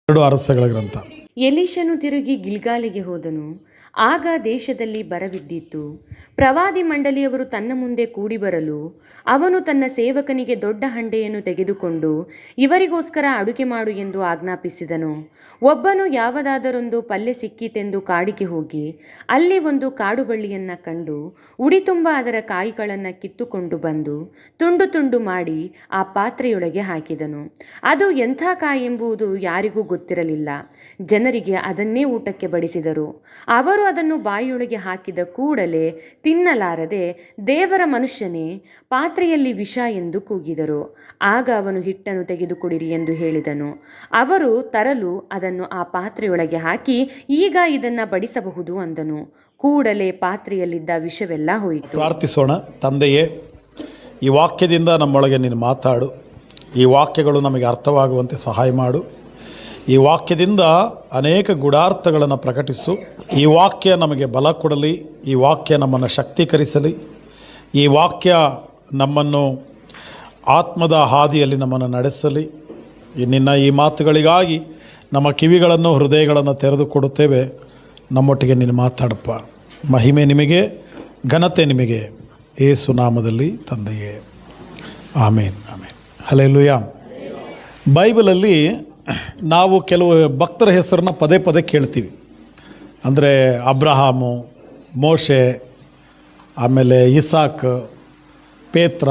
ಎರಡು ಅರಸಗಳ ಗ್ರಂಥ. ಎಲೀಷನು ತಿರುಗಿ ಗಿಲ್ಗಾಲಿಗೆ ಹೋದನು. ಆಗ ದೇಶದಲ್ಲಿ ಬರವಿದ್ದಿತು. ಪ್ರವಾದಿ ಮಂಡಳಿಯವರು ತನ್ನ ಮುಂದೆ ಕೂಡಿ ಬರಲು ಅವನು ತನ್ನ ಸೇವಕನಿಗೆ ದೊಡ್ಡ ಹಂಡೆಯನ್ನು ತೆಗೆದುಕೊಂಡು ಇವರಿಗೋಸ್ಕರ ಅಡುಗೆ ಮಾಡು ಎಂದು ಆಜ್ಞಾಪಿಸಿದನು. ಒಬ್ಬನು ಯಾವುದಾದರೊಂದು ಪಲ್ಯ ಸಿಕ್ಕಿತೆಂದು ಕಾಡಿಗೆ ಹೋಗಿ ಅಲ್ಲಿ ಒಂದು ಕಾಡುಬಳ್ಳಿಯನ್ನು ಕಂಡು ಉಡಿ ತುಂಬ ಅದರ ಕಾಯಿಗಳನ್ನು ಕಿತ್ತುಕೊಂಡು ಬಂದು ತುಂಡು ತುಂಡು ಮಾಡಿ ಆ ಪಾತ್ರೆಯೊಳಗೆ ಹಾಕಿದನು. ಅದು ಎಂಥ ಕಾಯಿ ಎಂಬುದು ಯಾರಿಗೂ ಗೊತ್ತಿರಲಿಲ್ಲ. ಜನರಿಗೆ ಅದನ್ನೇ ಊಟಕ್ಕೆ ಬಡಿಸಿದರು. ಅವರು ಅದನ್ನು ಬಾಯಿಯೊಳಗೆ ಹಾಕಿದ ಕೂಡಲೇ ತಿನ್ನಲಾರದೆ, ದೇವರ ಮನುಷ್ಯನೇ, ಪಾತ್ರೆಯಲ್ಲಿ ವಿಷ ಎಂದು ಕೂಗಿದರು. ಆಗ ಅವನು ಹಿಟ್ಟನ್ನು ತೆಗೆದುಕೊಡಿರಿ ಎಂದು ಹೇಳಿದನು. ಅವರು ತರಲು ಅದನ್ನು ಆ ಪಾತ್ರೆಯೊಳಗೆ ಹಾಕಿ, ಈಗ ಇದನ್ನು ಬಡಿಸಬಹುದು ಅಂದನು. ಕೂಡಲೇ ಪಾತ್ರೆಯಲ್ಲಿದ್ದ ವಿಷವೆಲ್ಲ ಹೋಯಿತು. ಪ್ರಾರ್ಥಿಸೋಣ. ತಂದೆಯೇ, ಈ ವಾಕ್ಯದಿಂದ ನಮ್ಮೊಳಗೆ ನೀನು ಮಾತಾಡು. ಈ ವಾಕ್ಯಗಳು ನಮಗೆ ಅರ್ಥವಾಗುವಂತೆ ಸಹಾಯ ಮಾಡು. ಈ ವಾಕ್ಯದಿಂದ ಅನೇಕ ಗೂಢಾರ್ಥಗಳನ್ನು ಪ್ರಕಟಿಸು. ಈ ವಾಕ್ಯ ನಮಗೆ ಬಲ ಕೊಡಲಿ. ಈ ವಾಕ್ಯ ನಮ್ಮನ್ನು ಶಕ್ತೀಕರಿಸಲಿ. ಈ ವಾಕ್ಯ ನಮ್ಮನ್ನು ಆತ್ಮದ ಹಾದಿಯಲ್ಲಿ ನಮ್ಮನ್ನು ನಡೆಸಲಿ. ನಿನ್ನ ಈ ಮಾತುಗಳಿಗಾಗಿ ನಮ್ಮ ಕಿವಿಗಳನ್ನು ಹೃದಯಗಳನ್ನು ತೆರೆದು ಕೊಡುತ್ತೇವೆ. ನಮ್ಮೊಟ್ಟಿಗೆ ನೀನು ಮಾತಾಡಪ್ಪ. ಮಹಿಮೆ ನಿಮಗೆ, ಘನತೆ ನಿಮಗೆ, ಯೇಸು ನಾಮದಲ್ಲಿ ತಂದೆಯೇ, ಆಮೇನ್ ಆಮೇನ್. ಹಲ್ಲೆಲೂಯಾ. ಬೈಬಲಲ್ಲಿ ನಾವು ಕೆಲವು ಭಕ್ತರ ಹೆಸರನ್ನ ಪದೇ ಪದೇ ಕೇಳ್ತೀವಿ. ಅಂದರೆ ಅಬ್ರಹಾಮು, ಮೋಶೆ, ಆಮೇಲೆ ಇಸಾಕ್, ಪೇತ್ರ,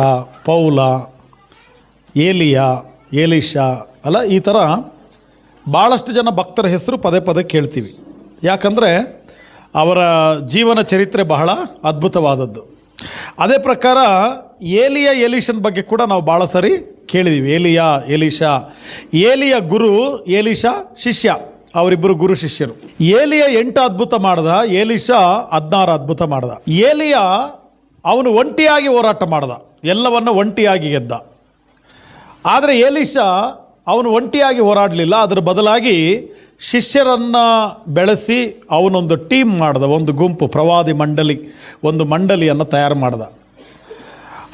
ಪೌಲ, ಏಲಿಯಾ, ಎಲೀಷಾ, ಅಲ್ಲ, ಈ ಥರ ಭಾಳಷ್ಟು ಜನ ಭಕ್ತರ ಹೆಸರು ಪದೇ ಪದೇ ಕೇಳ್ತೀವಿ. ಯಾಕಂದರೆ ಅವರ ಜೀವನ ಚರಿತ್ರೆ ಬಹಳ ಅದ್ಭುತವಾದದ್ದು. ಅದೇ ಪ್ರಕಾರ ಏಲಿಯ, ಎಲೀಷನ ಬಗ್ಗೆ ಕೂಡ ನಾವು ಭಾಳ ಸರಿ ಕೇಳಿದ್ದೀವಿ. ಏಲಿಯಾ, ಎಲೀಷಾ. ಏಲಿಯ ಗುರು, ಎಲೀಷಾ ಶಿಷ್ಯ. ಅವರಿಬ್ಬರು ಗುರು ಶಿಷ್ಯರು. ಏಲಿಯ 8 ಅದ್ಭುತ ಮಾಡ್ದ, ಎಲೀಷಾ 16 ಅದ್ಭುತ ಮಾಡ್ದ. ಏಲಿಯ ಅವನು ಒಂಟಿಯಾಗಿ ಹೋರಾಟ ಮಾಡ್ದ, ಎಲ್ಲವನ್ನು ಒಂಟಿಯಾಗಿ ಗೆದ್ದ. ಆದರೆ ಎಲೀಷಾ ಅವನು ಒಂಟಿಯಾಗಿ ಹೋರಾಡಲಿಲ್ಲ. ಅದರ ಬದಲಾಗಿ ಶಿಷ್ಯರನ್ನು ಬೆಳೆಸಿ ಅವನೊಂದು ಟೀಮ್ ಮಾಡ್ದ, ಒಂದು ಗುಂಪು, ಪ್ರವಾದಿ ಮಂಡಳಿ, ಒಂದು ಮಂಡಳಿಯನ್ನು ತಯಾರು ಮಾಡ್ದ.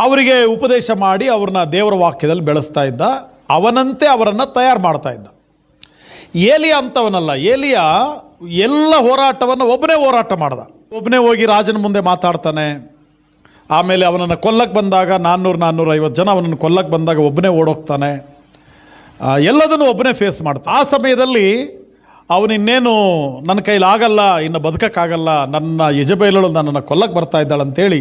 ಅವರಿಗೆ ಉಪದೇಶ ಮಾಡಿ ಅವ್ರನ್ನ ದೇವರ ವಾಕ್ಯದಲ್ಲಿ ಬೆಳೆಸ್ತಾ ಇದ್ದ. ಅವನಂತೆ ಅವರನ್ನು ತಯಾರು ಮಾಡ್ತಾ ಇದ್ದ. ಏಲಿಯ ಅಂಥವನಲ್ಲ. ಏಲಿಯ ಎಲ್ಲ ಹೋರಾಟವನ್ನು ಒಬ್ಬನೇ ಹೋರಾಟ ಮಾಡ್ದ. ಒಬ್ಬನೇ ಹೋಗಿ ರಾಜನ ಮುಂದೆ ಮಾತಾಡ್ತಾನೆ. ಆಮೇಲೆ ಅವನನ್ನು ಕೊಲ್ಲಕ್ಕೆ ಬಂದಾಗ 400-450 ಜನ ಅವನನ್ನು ಕೊಲ್ಲಕ್ಕೆ ಬಂದಾಗ ಒಬ್ಬನೇ ಓಡೋಗ್ತಾನೆ. ಎಲ್ಲದನ್ನು ಒಬ್ಬನೇ ಫೇಸ್ ಮಾಡ್ತಾನೆ. ಆ ಸಮಯದಲ್ಲಿ ಅವನಿನ್ನೇನು ನನ್ನ ಕೈಲಿ ಆಗಲ್ಲ, ಇನ್ನು ಬದುಕೋಕ್ಕಾಗಲ್ಲ, ನನ್ನ ಯಜಬೇಲಳು ನನ್ನನ್ನು ಕೊಲ್ಲಕ್ಕೆ ಬರ್ತಾ ಇದ್ದಾಳೆ ಅಂತೇಳಿ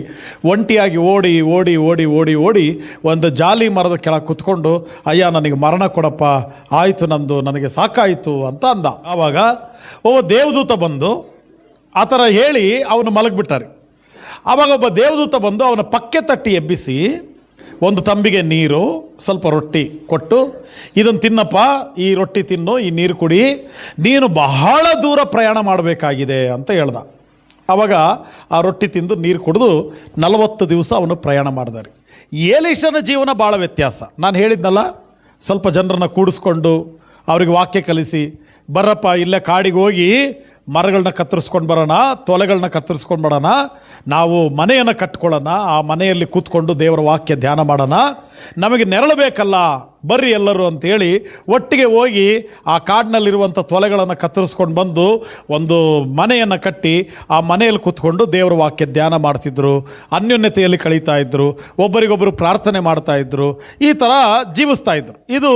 ಒಂಟಿಯಾಗಿ ಓಡಿ ಓಡಿ ಓಡಿ ಓಡಿ ಓಡಿ ಒಂದು ಜಾಲಿ ಮರದ ಕೆಳಗೆ ಕುತ್ಕೊಂಡು, ಅಯ್ಯ ನನಗೆ ಮರಣ ಕೊಡಪ್ಪ, ಆಯಿತು ನಂದು, ನನಗೆ ಸಾಕಾಯಿತು ಅಂತ ಅಂದ. ಆವಾಗ ದೇವದೂತ ಬಂದು ಆ ಥರ ಹೇಳಿ ಅವನು ಮಲಗಿಬಿಟ್ಟಾರೆ. ಆವಾಗ ಒಬ್ಬ ದೇವದೂತ ಬಂದು ಅವನ ಪಕ್ಕೆ ತಟ್ಟಿ ಎಬ್ಬಿಸಿ ಒಂದು ತಂಬಿಗೆ ನೀರು, ಸ್ವಲ್ಪ ರೊಟ್ಟಿ ಕೊಟ್ಟು, ಇದನ್ನು ತಿನ್ನಪ್ಪ, ಈ ರೊಟ್ಟಿ ತಿನ್ನು, ಈ ನೀರು ಕುಡಿ, ನೀನು ಬಹಳ ದೂರ ಪ್ರಯಾಣ ಮಾಡಬೇಕಾಗಿದೆ ಅಂತ ಹೇಳ್ದ. ಆವಾಗ ಆ ರೊಟ್ಟಿ ತಿಂದು ನೀರು ಕುಡಿದು 40 ದಿವಸ ಅವನು ಪ್ರಯಾಣ ಮಾಡಿದಾರೆ. ಎಲೀಷನ ಜೀವನ ಭಾಳ ವ್ಯತ್ಯಾಸ. ನಾನು ಹೇಳಿದ್ನಲ್ಲ, ಸ್ವಲ್ಪ ಜನರನ್ನು ಕೂಡಿಸ್ಕೊಂಡು ಅವ್ರಿಗೆ ವಾಕ್ಯ ಕಲಿಸಿ, ಬರ್ರಪ್ಪ ಇಲ್ಲೇ ಕಾಡಿಗೆ ಹೋಗಿ ಮರಗಳನ್ನ ಕತ್ತರಿಸ್ಕೊಂಡು ಬರೋಣ, ತೊಲೆಗಳನ್ನ ಕತ್ತರಿಸ್ಕೊಂಡು ಬರೋಣ, ನಾವು ಮನೆಯನ್ನು ಕಟ್ಕೊಳ್ಳೋಣ, ಆ ಮನೆಯಲ್ಲಿ ಕೂತ್ಕೊಂಡು ದೇವರ ವಾಕ್ಯ ಧ್ಯಾನ ಮಾಡೋಣ, ನಮಗೆ ನೆರಳು ಬೇಕಲ್ಲ, ಬರ್ರಿ ಎಲ್ಲರೂ ಅಂತೇಳಿ ಒಟ್ಟಿಗೆ ಹೋಗಿ ಆ ಕಾಡಿನಲ್ಲಿರುವಂಥ ತೊಲೆಗಳನ್ನು ಕತ್ತರಿಸ್ಕೊಂಡು ಬಂದು ಒಂದು ಮನೆಯನ್ನು ಕಟ್ಟಿ ಆ ಮನೆಯಲ್ಲಿ ಕೂತ್ಕೊಂಡು ದೇವರ ವಾಕ್ಯ ಧ್ಯಾನ ಮಾಡ್ತಿದ್ರು. ಅನ್ಯೋನ್ಯತೆಯಲ್ಲಿ ಕಳೀತಾ ಇದ್ದರು, ಒಬ್ಬರಿಗೊಬ್ಬರು ಪ್ರಾರ್ಥನೆ ಮಾಡ್ತಾಯಿದ್ರು, ಈ ಥರ ಜೀವಿಸ್ತಾ ಇದ್ರು. ಇದು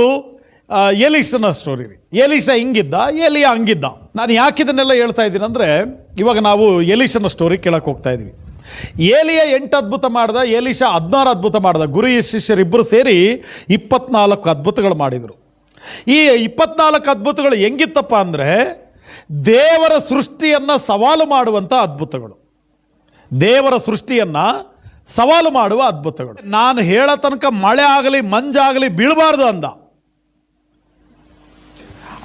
ಎಲೀಷನ ಸ್ಟೋರಿ ರೀ. ಎಲೀಷ ಹಿಂಗಿದ್ದ, ಏಲಿಯ ಹಂಗಿದ್ದ. ನಾನು ಯಾಕಿದನ್ನೆಲ್ಲ ಹೇಳ್ತಾ ಇದ್ದೀನಿ ಅಂದರೆ, ಇವಾಗ ನಾವು ಎಲೀಷನ ಸ್ಟೋರಿ ಕೇಳಕ್ಕೆ ಹೋಗ್ತಾ ಇದ್ವಿ. ಏಲಿಯ 8 ಅದ್ಭುತ ಮಾಡ್ದ, ಎಲೀಷ 16 ಅದ್ಭುತ ಮಾಡ್ದ. ಗುರು ಶಿಷ್ಯರಿಬ್ಬರು ಸೇರಿ 24 ಅದ್ಭುತಗಳು ಮಾಡಿದರು. ಈ 24 ಅದ್ಭುತಗಳು ಹೆಂಗಿತ್ತಪ್ಪ ಅಂದರೆ, ದೇವರ ಸೃಷ್ಟಿಯನ್ನು ಸವಾಲು ಮಾಡುವಂಥ ಅದ್ಭುತಗಳು, ದೇವರ ಸೃಷ್ಟಿಯನ್ನು ಸವಾಲು ಮಾಡುವ ಅದ್ಭುತಗಳು. ನಾನು ಹೇಳೋ ತನಕ ಮಳೆ ಆಗಲಿ ಮಂಜಾಗಲಿ ಬೀಳಬಾರ್ದು ಅಂದ.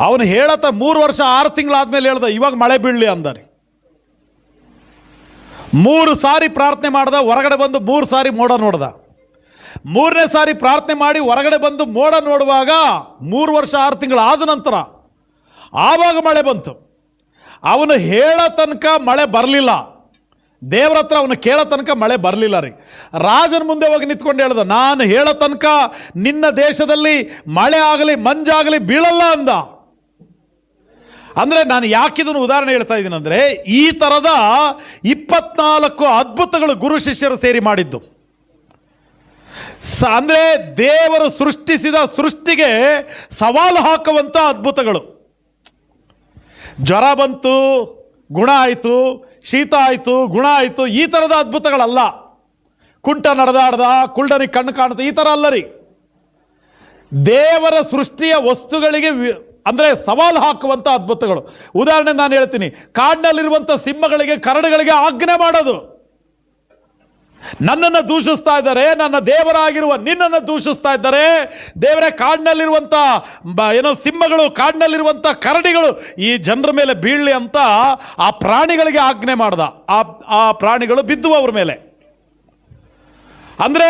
ಅವನು ಹೇಳತ್ತ 3 ವರ್ಷ 6 ತಿಂಗಳಾದ್ಮೇಲೆ ಹೇಳ್ದ, ಇವಾಗ ಮಳೆ ಬೀಳಲಿ ಅಂದಾರೆ. 3 ಸಾರಿ ಪ್ರಾರ್ಥನೆ ಮಾಡ್ದ, ಹೊರಗಡೆ ಬಂದು 3 ಸಾರಿ ಮೋಡ ನೋಡ್ದ. 3ನೇ ಸಾರಿ ಪ್ರಾರ್ಥನೆ ಮಾಡಿ ಹೊರಗಡೆ ಬಂದು ಮೋಡ ನೋಡುವಾಗ 3 ವರ್ಷ 6 ತಿಂಗಳು ಆದ ನಂತರ ಆವಾಗ ಮಳೆ ಬಂತು. ಅವನು ಹೇಳೋ ತನಕ ಮಳೆ ಬರಲಿಲ್ಲ. ದೇವ್ರ ಹತ್ರ ಅವನು ಕೇಳೋ ತನಕ ಮಳೆ ಬರಲಿಲ್ಲ ರೀ. ರಾಜನ ಮುಂದೆ ಹೋಗಿ ನಿಂತ್ಕೊಂಡು ಹೇಳ್ದ, ನಾನು ಹೇಳೋ ತನಕ ನಿನ್ನ ದೇಶದಲ್ಲಿ ಮಳೆ ಆಗಲಿ ಮಂಜಾಗಲಿ ಬೀಳಲ್ಲ ಅಂದ. ಅಂದರೆ ನಾನು ಯಾಕಿದನ್ನು ಉದಾಹರಣೆ ಹೇಳ್ತಾ ಇದ್ದೀನಿ ಅಂದರೆ, ಈ ಥರದ 24 ಅದ್ಭುತಗಳು ಗುರು ಶಿಷ್ಯರು ಸೇರಿ ಮಾಡಿದ್ದು. ಅಂದರೆ ದೇವರು ಸೃಷ್ಟಿಸಿದ ಸೃಷ್ಟಿಗೆ ಸವಾಲು ಹಾಕುವಂಥ ಅದ್ಭುತಗಳು. ಜ್ವರ ಬಂತು, ಗುಣ ಆಯಿತು, ಶೀತ ಆಯಿತು, ಗುಣ ಆಯಿತು, ಈ ಥರದ ಅದ್ಭುತಗಳಲ್ಲ. ಕುಂಟ ನಡೆದಾಡ್ದ, ಕುರುಡನಿಗೆ ಕಣ್ಣು ಕಾಣುತ್ತೆ, ಈ ಥರ ಅಲ್ಲ ರೀ. ದೇವರ ಸೃಷ್ಟಿಯ ವಸ್ತುಗಳಿಗೆ ಅಂದರೆ ಸವಾಲು ಹಾಕುವಂಥ ಅದ್ಭುತಗಳು. ಉದಾಹರಣೆ ನಾನು ಹೇಳ್ತೀನಿ, ಕಾಡಿನಲ್ಲಿರುವಂಥ ಸಿಂಹಗಳಿಗೆ, ಕರಡುಗಳಿಗೆ ಆಜ್ಞೆ ಮಾಡೋದು. ನನ್ನನ್ನು ದೂಷಿಸ್ತಾ ಇದ್ದಾರೆ, ನನ್ನ ದೇವರಾಗಿರುವ ನಿನ್ನನ್ನು ದೂಷಿಸ್ತಾ ಇದ್ದಾರೆ. ದೇವರೇ, ಕಾಡಿನಲ್ಲಿರುವಂಥ ಸಿಂಹಗಳು, ಕಾಡಿನಲ್ಲಿರುವಂಥ ಕರಡಿಗಳು ಈ ಜನರ ಮೇಲೆ ಬೀಳಲಿ ಅಂತ ಆ ಪ್ರಾಣಿಗಳಿಗೆ ಆಜ್ಞೆ ಮಾಡ್ದ. ಆ ಪ್ರಾಣಿಗಳು ಬಿದ್ದುವು ಅವ್ರ ಮೇಲೆ. ಅಂದರೆ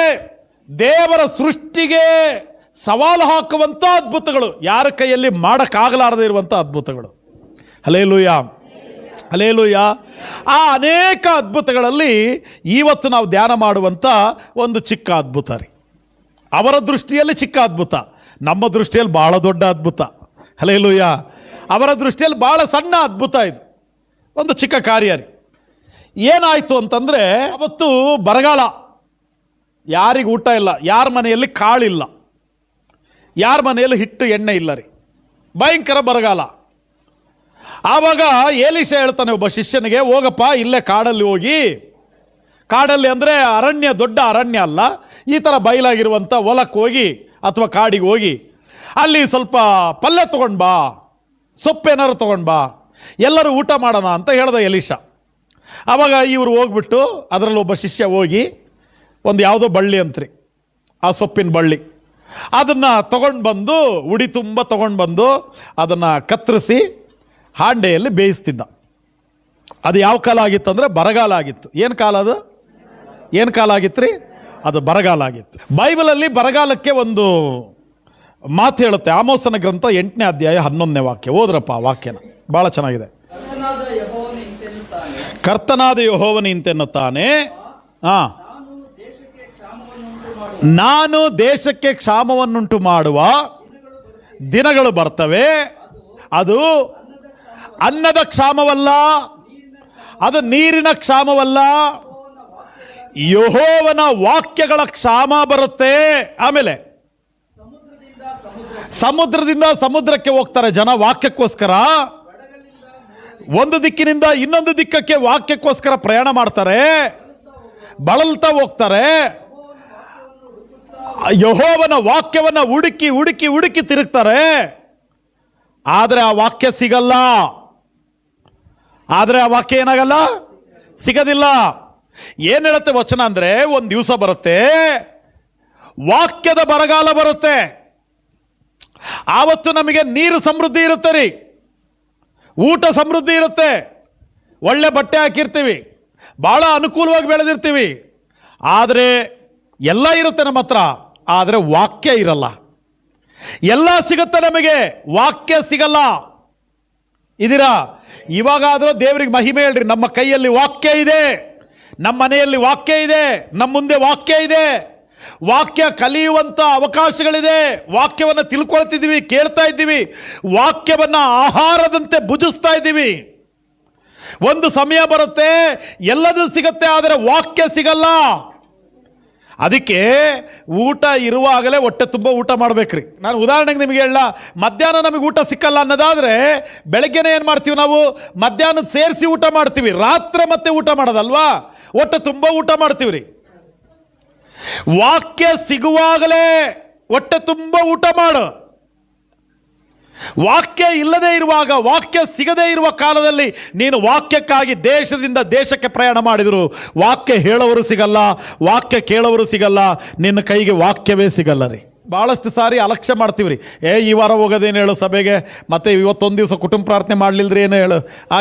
ದೇವರ ಸೃಷ್ಟಿಗೆ ಸವಾಲು ಹಾಕುವಂಥ ಅದ್ಭುತಗಳು, ಯಾರ ಕೈಯಲ್ಲಿ ಮಾಡೋಕ್ಕಾಗಲಾರದೇ ಇರುವಂಥ ಅದ್ಭುತಗಳು. Hallelujah, hallelujah. ಆ ಅನೇಕ ಅದ್ಭುತಗಳಲ್ಲಿ ಇವತ್ತು ನಾವು ಧ್ಯಾನ ಮಾಡುವಂಥ ಒಂದು ಚಿಕ್ಕ ಅದ್ಭುತ ರೀ. ಅವರ ದೃಷ್ಟಿಯಲ್ಲಿ ಚಿಕ್ಕ ಅದ್ಭುತ, ನಮ್ಮ ದೃಷ್ಟಿಯಲ್ಲಿ ಭಾಳ ದೊಡ್ಡ ಅದ್ಭುತ. ಹಲ್ಲೆಲೂಯಾ. ಅವರ ದೃಷ್ಟಿಯಲ್ಲಿ ಭಾಳ ಸಣ್ಣ ಅದ್ಭುತ ಇದು, ಒಂದು ಚಿಕ್ಕ ಕಾರ್ಯ ರೀ. ಏನಾಯಿತು ಅಂತಂದರೆ, ಅವತ್ತು ಬರಗಾಲ, ಯಾರಿಗೂ ಊಟ ಇಲ್ಲ, ಯಾರ ಮನೆಯಲ್ಲಿ ಕಾಳಿಲ್ಲ, ಯಾರ ಮನೆಯಲ್ಲಿ ಹಿಟ್ಟು ಎಣ್ಣೆ ಇಲ್ಲ ರೀ, ಭಯಂಕರ ಬರಗಾಲ. ಆವಾಗ ಎಲೀಷ ಹೇಳ್ತಾನೆ ಒಬ್ಬ ಶಿಷ್ಯನಿಗೆ, ಹೋಗಪ್ಪ ಇಲ್ಲೇ ಕಾಡಲ್ಲಿ ಹೋಗಿ, ಕಾಡಲ್ಲಿ ಅಂದರೆ ಅರಣ್ಯ, ದೊಡ್ಡ ಅರಣ್ಯ ಅಲ್ಲ, ಈ ಥರ ಬಯಲಾಗಿರುವಂಥ ಹೊಲಕ್ಕೆ ಹೋಗಿ ಅಥವಾ ಕಾಡಿಗೆ ಹೋಗಿ ಅಲ್ಲಿ ಸ್ವಲ್ಪ ಪಲ್ಯ ತೊಗೊಂಡು ಬಾ, ಸೊಪ್ಪೇನಾರು ತೊಗೊಂಡು ಬಾ, ಎಲ್ಲರೂ ಊಟ ಮಾಡೋಣ ಅಂತ ಹೇಳ್ದ ಎಲೀಷ. ಆವಾಗ ಇವರು ಹೋಗ್ಬಿಟ್ಟು ಅದರಲ್ಲಿ ಒಬ್ಬ ಶಿಷ್ಯ ಹೋಗಿ ಒಂದು ಯಾವುದೋ ಬಳ್ಳಿ ಅಂತ್ರಿ, ಆ ಸೊಪ್ಪಿನ ಬಳ್ಳಿ, ಅದನ್ನು ತೊಗೊಂಡು ಬಂದು ಉಡಿ ತುಂಬ ತೊಗೊಂಡು ಬಂದು ಅದನ್ನು ಕತ್ತರಿಸಿ ಹಾಂಡೆಯಲ್ಲಿ ಬೇಯಿಸ್ತಿದ್ದ. ಅದು ಯಾವ ಕಾಲ ಆಗಿತ್ತು ಅಂದರೆ ಬರಗಾಲ ಆಗಿತ್ತು. ಏನು ಕಾಲ ಅದು? ಏನು ಕಾಲ ಆಗಿತ್ತು ರೀ? ಅದು ಬರಗಾಲ ಆಗಿತ್ತು. ಬೈಬಲಲ್ಲಿ ಬರಗಾಲಕ್ಕೆ ಒಂದು ಮಾತು ಹೇಳುತ್ತೆ. ಆಮೋಸನ ಗ್ರಂಥ 8ನೇ ಅಧ್ಯಾಯ 11ನೇ ವಾಕ್ಯ. ಓದ್ರಪ್ಪ ಆ ವಾಕ್ಯನ, ಭಾಳ ಚೆನ್ನಾಗಿದೆ. ಕರ್ತನಾದ ಯೆಹೋವನು ಇಂತೆನ್ನುತ್ತಾನೆ, ನಾನು ದೇಶಕ್ಕೆ ಕ್ಷಾಮವನ್ನುಂಟು ಮಾಡುವ ದಿನಗಳು ಬರ್ತವೆ. ಅದು ಅನ್ನದ ಕ್ಷಾಮವಲ್ಲ, ಅದು ನೀರಿನ ಕ್ಷಾಮವಲ್ಲ, ಯೆಹೋವನ ವಾಕ್ಯಗಳ ಕ್ಷಾಮ ಬರುತ್ತೆ. ಆಮೇಲೆ ಸಮುದ್ರದಿಂದ ಸಮುದ್ರಕ್ಕೆ ಹೋಗ್ತಾರೆ ಜನ ವಾಕ್ಯಕ್ಕೋಸ್ಕರ. ಒಂದು ದಿಕ್ಕಿನಿಂದ ಇನ್ನೊಂದು ದಿಕ್ಕಕ್ಕೆ ವಾಕ್ಯಕ್ಕೋಸ್ಕರ ಪ್ರಯಾಣ ಮಾಡ್ತಾರೆ, ಬಳಲ್ತಾ ಹೋಗ್ತಾರೆ. ಯೆಹೋವನ ವಾಕ್ಯವನ್ನು ಹುಡುಕಿ ಹುಡುಕಿ ಹುಡುಕಿ ತಿರುಗ್ತಾರೆ, ಆದರೆ ಆ ವಾಕ್ಯ ಸಿಗಲ್ಲ. ಆದರೆ ಆ ವಾಕ್ಯ ಏನಾಗಲ್ಲ, ಸಿಗೋದಿಲ್ಲ. ಏನು ಹೇಳುತ್ತೆ ವಚನ ಅಂದರೆ, ಒಂದು ದಿವಸ ಬರುತ್ತೆ, ವಾಕ್ಯದ ಬರಗಾಲ ಬರುತ್ತೆ. ಆವತ್ತು ನಮಗೆ ನೀರು ಸಮೃದ್ಧಿ ಇರುತ್ತೆ ರೀ, ಊಟ ಸಮೃದ್ಧಿ ಇರುತ್ತೆ, ಒಳ್ಳೆ ಬಟ್ಟೆ ಹಾಕಿರ್ತೀವಿ, ಭಾಳ ಅನುಕೂಲವಾಗಿ ಬೆಳೆದಿರ್ತೀವಿ. ಆದರೆ ಎಲ್ಲ ಇರುತ್ತೆ ನಮ್ಮ ಹತ್ರ, ಆದರೆ ವಾಕ್ಯ ಇರಲ್ಲ. ಎಲ್ಲ ಸಿಗುತ್ತೆ ನಮಗೆ, ವಾಕ್ಯ ಸಿಗಲ್ಲ. ಇದೀರಾ? ಇವಾಗಾದರೂ ದೇವರಿಗೆ ಮಹಿಮೆ ಹೇಳ್ರಿ, ನಮ್ಮ ಕೈಯಲ್ಲಿ ವಾಕ್ಯ ಇದೆ, ನಮ್ಮ ಮನೆಯಲ್ಲಿ ವಾಕ್ಯ ಇದೆ, ನಮ್ಮ ಮುಂದೆ ವಾಕ್ಯ ಇದೆ. ವಾಕ್ಯ ಕಲಿಯುವಂಥ ಅವಕಾಶಗಳಿದೆ, ವಾಕ್ಯವನ್ನು ತಿಳ್ಕೊಳ್ತಿದ್ದೀವಿ, ಕೇಳ್ತಾ ಇದ್ದೀವಿ, ವಾಕ್ಯವನ್ನು ಆಹಾರದಂತೆ ಭುಜಿಸ್ತಾ ಇದ್ದೀವಿ. ಒಂದು ಸಮಯ ಬರುತ್ತೆ ಎಲ್ಲದೂ ಸಿಗುತ್ತೆ, ಆದರೆ ವಾಕ್ಯ ಸಿಗಲ್ಲ. ಅದಕ್ಕೆ ಊಟ ಇರುವಾಗಲೇ ಹೊಟ್ಟೆ ತುಂಬ ಊಟ ಮಾಡಬೇಕ್ರಿ. ನಾನು ಉದಾಹರಣೆಗೆ ನಿಮಗೆ ಹೇಳ, ಮಧ್ಯಾಹ್ನ ನಮಗೆ ಊಟ ಸಿಕ್ಕಲ್ಲ ಅನ್ನೋದಾದರೆ ಬೆಳಗ್ಗೆನೇ ಏನು ಮಾಡ್ತೀವಿ ನಾವು, ಮಧ್ಯಾಹ್ನದ ಸೇರಿಸಿ ಊಟ ಮಾಡ್ತೀವಿ, ರಾತ್ರಿ ಮತ್ತೆ ಊಟ ಮಾಡೋದಲ್ವಾ, ಹೊಟ್ಟೆ ತುಂಬ ಊಟ ಮಾಡ್ತೀವಿ ರೀ. ವಾಕ್ಯ ಸಿಗುವಾಗಲೇ ಹೊಟ್ಟೆ ತುಂಬ ಊಟ ಮಾಡು. ವಾಕ್ಯ ಇಲ್ಲದೆ ಇರುವಾಗ, ವಾಕ್ಯ ಸಿಗದೇ ಇರುವ ಕಾಲದಲ್ಲಿ ನೀನು ವಾಕ್ಯಕ್ಕಾಗಿ ದೇಶದಿಂದ ದೇಶಕ್ಕೆ ಪ್ರಯಾಣ ಮಾಡಿದರು, ವಾಕ್ಯ ಹೇಳೋರು ಸಿಗಲ್ಲ, ವಾಕ್ಯ ಕೇಳೋರು ಸಿಗಲ್ಲ, ನಿನ್ನ ಕೈಗೆ ವಾಕ್ಯವೇ ಸಿಗಲ್ಲ ರೀ. ಭಾಳಷ್ಟು ಸಾರಿ ಅಲಕ್ಷ್ಯ ಮಾಡ್ತೀವಿ ರೀ. ಈ ವಾರ ಹೋಗೋದೇನು ಹೇಳು ಸಭೆಗೆ, ಮತ್ತು ಇವತ್ತೊಂದು ದಿವಸ ಕುಟುಂಬ ಪ್ರಾರ್ಥನೆ ಮಾಡಲಿಲ್ಲದ್ರೆ ಏನು ಹೇಳು,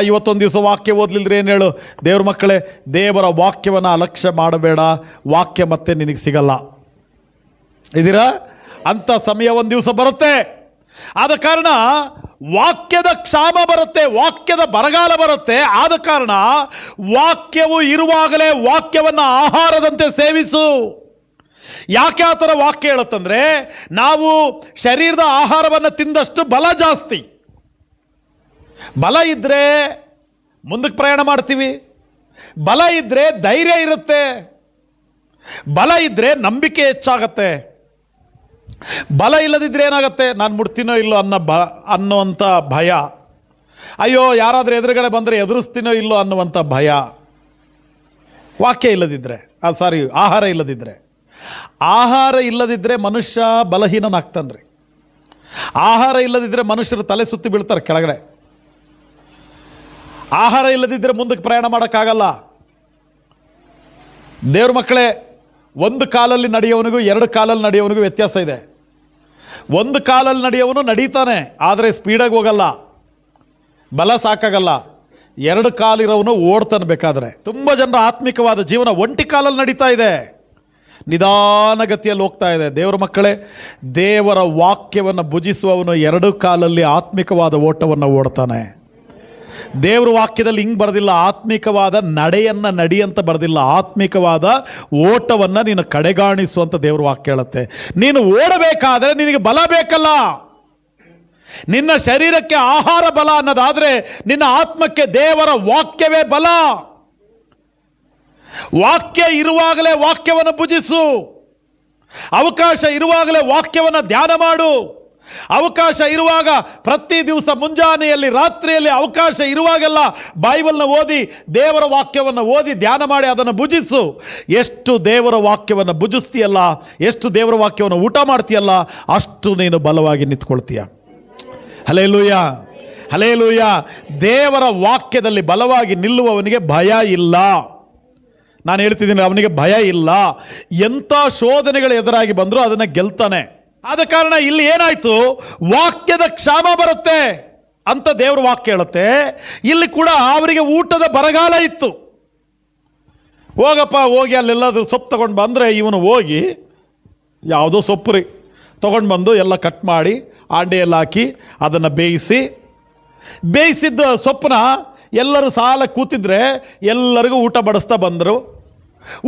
ಇವತ್ತೊಂದು ದಿವಸ ವಾಕ್ಯ ಓದಲಿಲ್ಲದ್ರೆ ಏನು ಹೇಳು. ದೇವ್ರ ಮಕ್ಕಳೇ, ದೇವರ ವಾಕ್ಯವನ್ನು ಅಲಕ್ಷ್ಯ ಮಾಡಬೇಡ, ವಾಕ್ಯ ಮತ್ತೆ ನಿನಗೆ ಸಿಗಲ್ಲ. ಇದೀರಾ? ಅಂಥ ಸಮಯ ಒಂದು ದಿವಸ ಬರುತ್ತೆ. ಆದ ಕಾರಣ ವಾಕ್ಯದ ಕ್ಷಾಮ ಬರುತ್ತೆ, ವಾಕ್ಯದ ಬರಗಾಲ ಬರುತ್ತೆ. ಆದ ಕಾರಣ ವಾಕ್ಯವು ಇರುವಾಗಲೇ ವಾಕ್ಯವನ್ನು ಆಹಾರದಂತೆ ಸೇವಿಸು. ಯಾಕೆ ಆ ಥರ ವಾಕ್ಯ ಹೇಳುತ್ತಂದರೆ, ನಾವು ಶರೀರದ ಆಹಾರವನ್ನು ತಿಂದಷ್ಟು ಬಲ ಜಾಸ್ತಿ, ಬಲ ಇದ್ದರೆ ಮುಂದಕ್ಕೆ ಪ್ರಯಾಣ ಮಾಡ್ತೀವಿ, ಬಲ ಇದ್ದರೆ ಧೈರ್ಯ ಇರುತ್ತೆ, ಬಲ ಇದ್ದರೆ ನಂಬಿಕೆ ಹೆಚ್ಚಾಗತ್ತೆ. ಬಲ ಇಲ್ಲದಿದ್ದರೆ ಏನಾಗುತ್ತೆ? ನಾನು ಮುಟ್ತೀನೋ ಇಲ್ಲೋ ಅನ್ನೋವಂಥ ಭಯ, ಅಯ್ಯೋ ಯಾರಾದರೂ ಎದುರುಗಡೆ ಬಂದರೆ ಎದುರಿಸ್ತೀನೋ ಇಲ್ಲೋ ಅನ್ನುವಂಥ ಭಯ. ವಾಕ್ಯ ಇಲ್ಲದಿದ್ದರೆ, ಆಹಾರ ಇಲ್ಲದಿದ್ದರೆ, ಆಹಾರ ಇಲ್ಲದಿದ್ದರೆ ಮನುಷ್ಯ ಬಲಹೀನನಾಗ್ತಾನೆ ರೀ. ಆಹಾರ ಇಲ್ಲದಿದ್ದರೆ ಮನುಷ್ಯರು ತಲೆ ಸುತ್ತಿ ಬೀಳ್ತಾರೆ ಕೆಳಗಡೆ. ಆಹಾರ ಇಲ್ಲದಿದ್ದರೆ ಮುಂದಕ್ಕೆ ಪ್ರಯಾಣ ಮಾಡೋಕ್ಕಾಗಲ್ಲ. ದೇವ್ರ ಮಕ್ಕಳೇ, ಒಂದು ಕಾಲಲ್ಲಿ ನಡೆಯೋವನಿಗೂ ಎರಡು ಕಾಲಲ್ಲಿ ನಡೆಯೋವನಿಗೂ ವ್ಯತ್ಯಾಸ ಇದೆ. ಒಂದು ಕಾಲಲ್ಲಿ ನಡೆಯೋವನು ನಡೀತಾನೆ, ಆದರೆ ಸ್ಪೀಡಾಗಿ ಹೋಗಲ್ಲ, ಬಲ ಸಾಕಾಗಲ್ಲ. ಎರಡು ಕಾಲಿರೋವನು ಓಡ್ತಾನೆ ಬೇಕಾದರೆ. ತುಂಬ ಜನರ ಆತ್ಮಿಕವಾದ ಜೀವನ ಒಂಟಿ ಕಾಲಲ್ಲಿ ನಡೀತಾ ಇದೆ, ನಿಧಾನಗತಿಯಲ್ಲಿ ಹೋಗ್ತಾ ಇದೆ. ದೇವರ ಮಕ್ಕಳೇ, ದೇವರ ವಾಕ್ಯವನ್ನು ಭುಜಿಸುವವನು ಎರಡು ಕಾಲಲ್ಲಿ ಆತ್ಮಿಕವಾದ ಓಟವನ್ನು ಓಡ್ತಾನೆ. ದೇವ್ರ ವಾಕ್ಯದಲ್ಲಿ ಹಿಂಗೆ ಬರೆದಿಲ್ಲ, ಆತ್ಮಿಕವಾದ ನಡೆಯನ್ನು ನಡಿ ಅಂತ ಬರೆದಿಲ್ಲ, ಆತ್ಮಿಕವಾದ ಓಟವನ್ನು ನೀನು ಕಡೆಗಾಣಿಸು ಅಂತ ದೇವ್ರ ವಾಕ್ಯ ಹೇಳುತ್ತೆ. ನೀನು ಓಡಬೇಕಾದ್ರೆ ನಿನಗೆ ಬಲ ಬೇಕಲ್ಲ. ನಿನ್ನ ಶರೀರಕ್ಕೆ ಆಹಾರ ಬಲ ಅನ್ನೋದಾದರೆ ನಿನ್ನ ಆತ್ಮಕ್ಕೆ ದೇವರ ವಾಕ್ಯವೇ ಬಲ. ವಾಕ್ಯ ಇರುವಾಗಲೇ ವಾಕ್ಯವನ್ನು ಭುಜಿಸು, ಅವಕಾಶ ಇರುವಾಗಲೇ ವಾಕ್ಯವನ್ನು ಧ್ಯಾನ ಮಾಡು. ಅವಕಾಶ ಇರುವಾಗ ಪ್ರತಿ ದಿವಸ ಮುಂಜಾನೆಯಲ್ಲಿ, ರಾತ್ರಿಯಲ್ಲಿ ಅವಕಾಶ ಇರುವಾಗೆಲ್ಲ ಬೈಬಲ್ನ ಓದಿ, ದೇವರ ವಾಕ್ಯವನ್ನು ಓದಿ ಧ್ಯಾನ ಮಾಡಿ ಅದನ್ನು ಭುಜಿಸು. ಎಷ್ಟು ದೇವರ ವಾಕ್ಯವನ್ನು ಭುಜಿಸ್ತೀಯಲ್ಲ, ಎಷ್ಟು ದೇವರ ವಾಕ್ಯವನ್ನು ಊಟ ಮಾಡ್ತೀಯಲ್ಲ, ಅಷ್ಟು ನೀನು ಬಲವಾಗಿ ನಿಂತ್ಕೊಳ್ತೀಯ. Hallelujah, hallelujah. ದೇವರ ವಾಕ್ಯದಲ್ಲಿ ಬಲವಾಗಿ ನಿಲ್ಲುವವನಿಗೆ ಭಯ ಇಲ್ಲ. ನಾನು ಹೇಳ್ತಿದ್ದೀನಿ, ಅವನಿಗೆ ಭಯ ಇಲ್ಲ. ಎಂಥ ಶೋಧನೆಗಳು ಎದುರಾಗಿ ಬಂದರೂ ಅದನ್ನು ಗೆಲ್ತಾನೆ. ಆದ ಕಾರಣ ಇಲ್ಲಿ ಏನಾಯಿತು? ವಾಕ್ಯದ ಕ್ಷಾಮ ಬರುತ್ತೆ ಅಂತ ದೇವ್ರ ವಾಕ್ಯ ಹೇಳುತ್ತೆ. ಇಲ್ಲಿ ಕೂಡ ಅವರಿಗೆ ಊಟದ ಬರಗಾಲ ಇತ್ತು. ಹೋಗಿ ಅಲ್ಲೆಲ್ಲಾದ್ರೂ ಸೊಪ್ಪು ತಗೊಂಡು ಬಂದರೆ ಇವನು ಹೋಗಿ ಯಾವುದೋ ಸೊಪ್ಪು ರೀ ತೊಗೊಂಡು ಬಂದು ಎಲ್ಲ ಕಟ್ ಮಾಡಿ ಆಂಡೆಯಲ್ಲಿ ಹಾಕಿ ಅದನ್ನು ಬೇಯಿಸಿದ್ದ ಸೊಪ್ಪನ್ನ ಎಲ್ಲರೂ ಸಾಲ ಕೂತಿದ್ರೆ ಎಲ್ಲರಿಗೂ ಊಟ ಬಡಿಸ್ತಾ ಬಂದರು.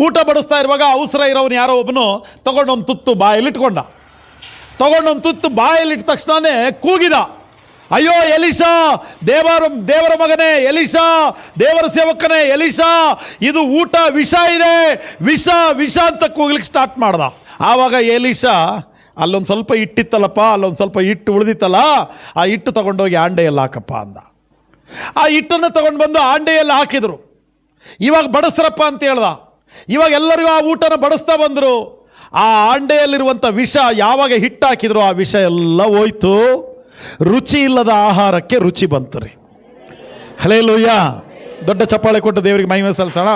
ಊಟ ಬಡಿಸ್ತಾ ಇರುವಾಗ ಅವಸರ ಇರೋನು ಯಾರೋ ಒಬ್ಬನು ತೊಗೊಂಡೊಂದು ತುತ್ತು ಬಾಯಲ್ಲಿಟ್ಕೊಂಡ. ತೊಗೊಂಡೊಂದು ತುತ್ತು ಬಾಯಲ್ಲಿಟ್ಟ ತಕ್ಷಣವೇ ಕೂಗಿದ, ಅಯ್ಯೋ ಎಲೀಷಾ, ದೇವರ ಮಗನೇ ಎಲೀಷಾ, ದೇವರ ಸೇವಕನೇ ಎಲೀಷಾ, ಇದು ಊಟ ವಿಷ ಇದೆ, ವಿಷ ಅಂತ ಕೂಗ್ಲಿಕ್ಕೆ ಸ್ಟಾರ್ಟ್ ಮಾಡ್ದ. ಆವಾಗ ಎಲೀಷಾ, ಅಲ್ಲೊಂದು ಸ್ವಲ್ಪ ಹಿಟ್ಟಿತ್ತಲ್ಲಪ್ಪ, ಅಲ್ಲೊಂದು ಸ್ವಲ್ಪ ಹಿಟ್ಟು ಉಳಿದಿತ್ತಲ್ಲ, ಆ ಹಿಟ್ಟು ತೊಗೊಂಡೋಗಿ ಆಂಡೆಯಲ್ಲಿ ಹಾಕಪ್ಪ ಅಂದ. ಆ ಹಿಟ್ಟನ್ನು ತೊಗೊಂಡು ಬಂದು ಆಂಡೆಯಲ್ಲಿ ಹಾಕಿದರು. ಇವಾಗ ಬಡಿಸ್ರಪ್ಪ ಅಂತ ಹೇಳ್ದ. ಇವಾಗ ಎಲ್ಲರಿಗೂ ಆ ಊಟನ ಬಡಿಸ್ತಾ ಬಂದರು. ಆ ಆಂಡೆಯಲ್ಲಿರುವಂಥ ವಿಷ ಯಾವಾಗ ಹಿಟ್ಟು ಹಾಕಿದ್ರು ಆ ವಿಷ ಎಲ್ಲ ಹೋಯ್ತು. ರುಚಿ ಇಲ್ಲದ ಆಹಾರಕ್ಕೆ ರುಚಿ ಬಂತು ರೀ. ಹಲ್ಲೆಲೂಯ. ದೊಡ್ಡ ಚಪ್ಪಾಳೆ ಕೊಟ್ಟು ದೇವರಿಗೆ ಮಹಿಮೆ ಸಲ್ಲಿಸೋಣ.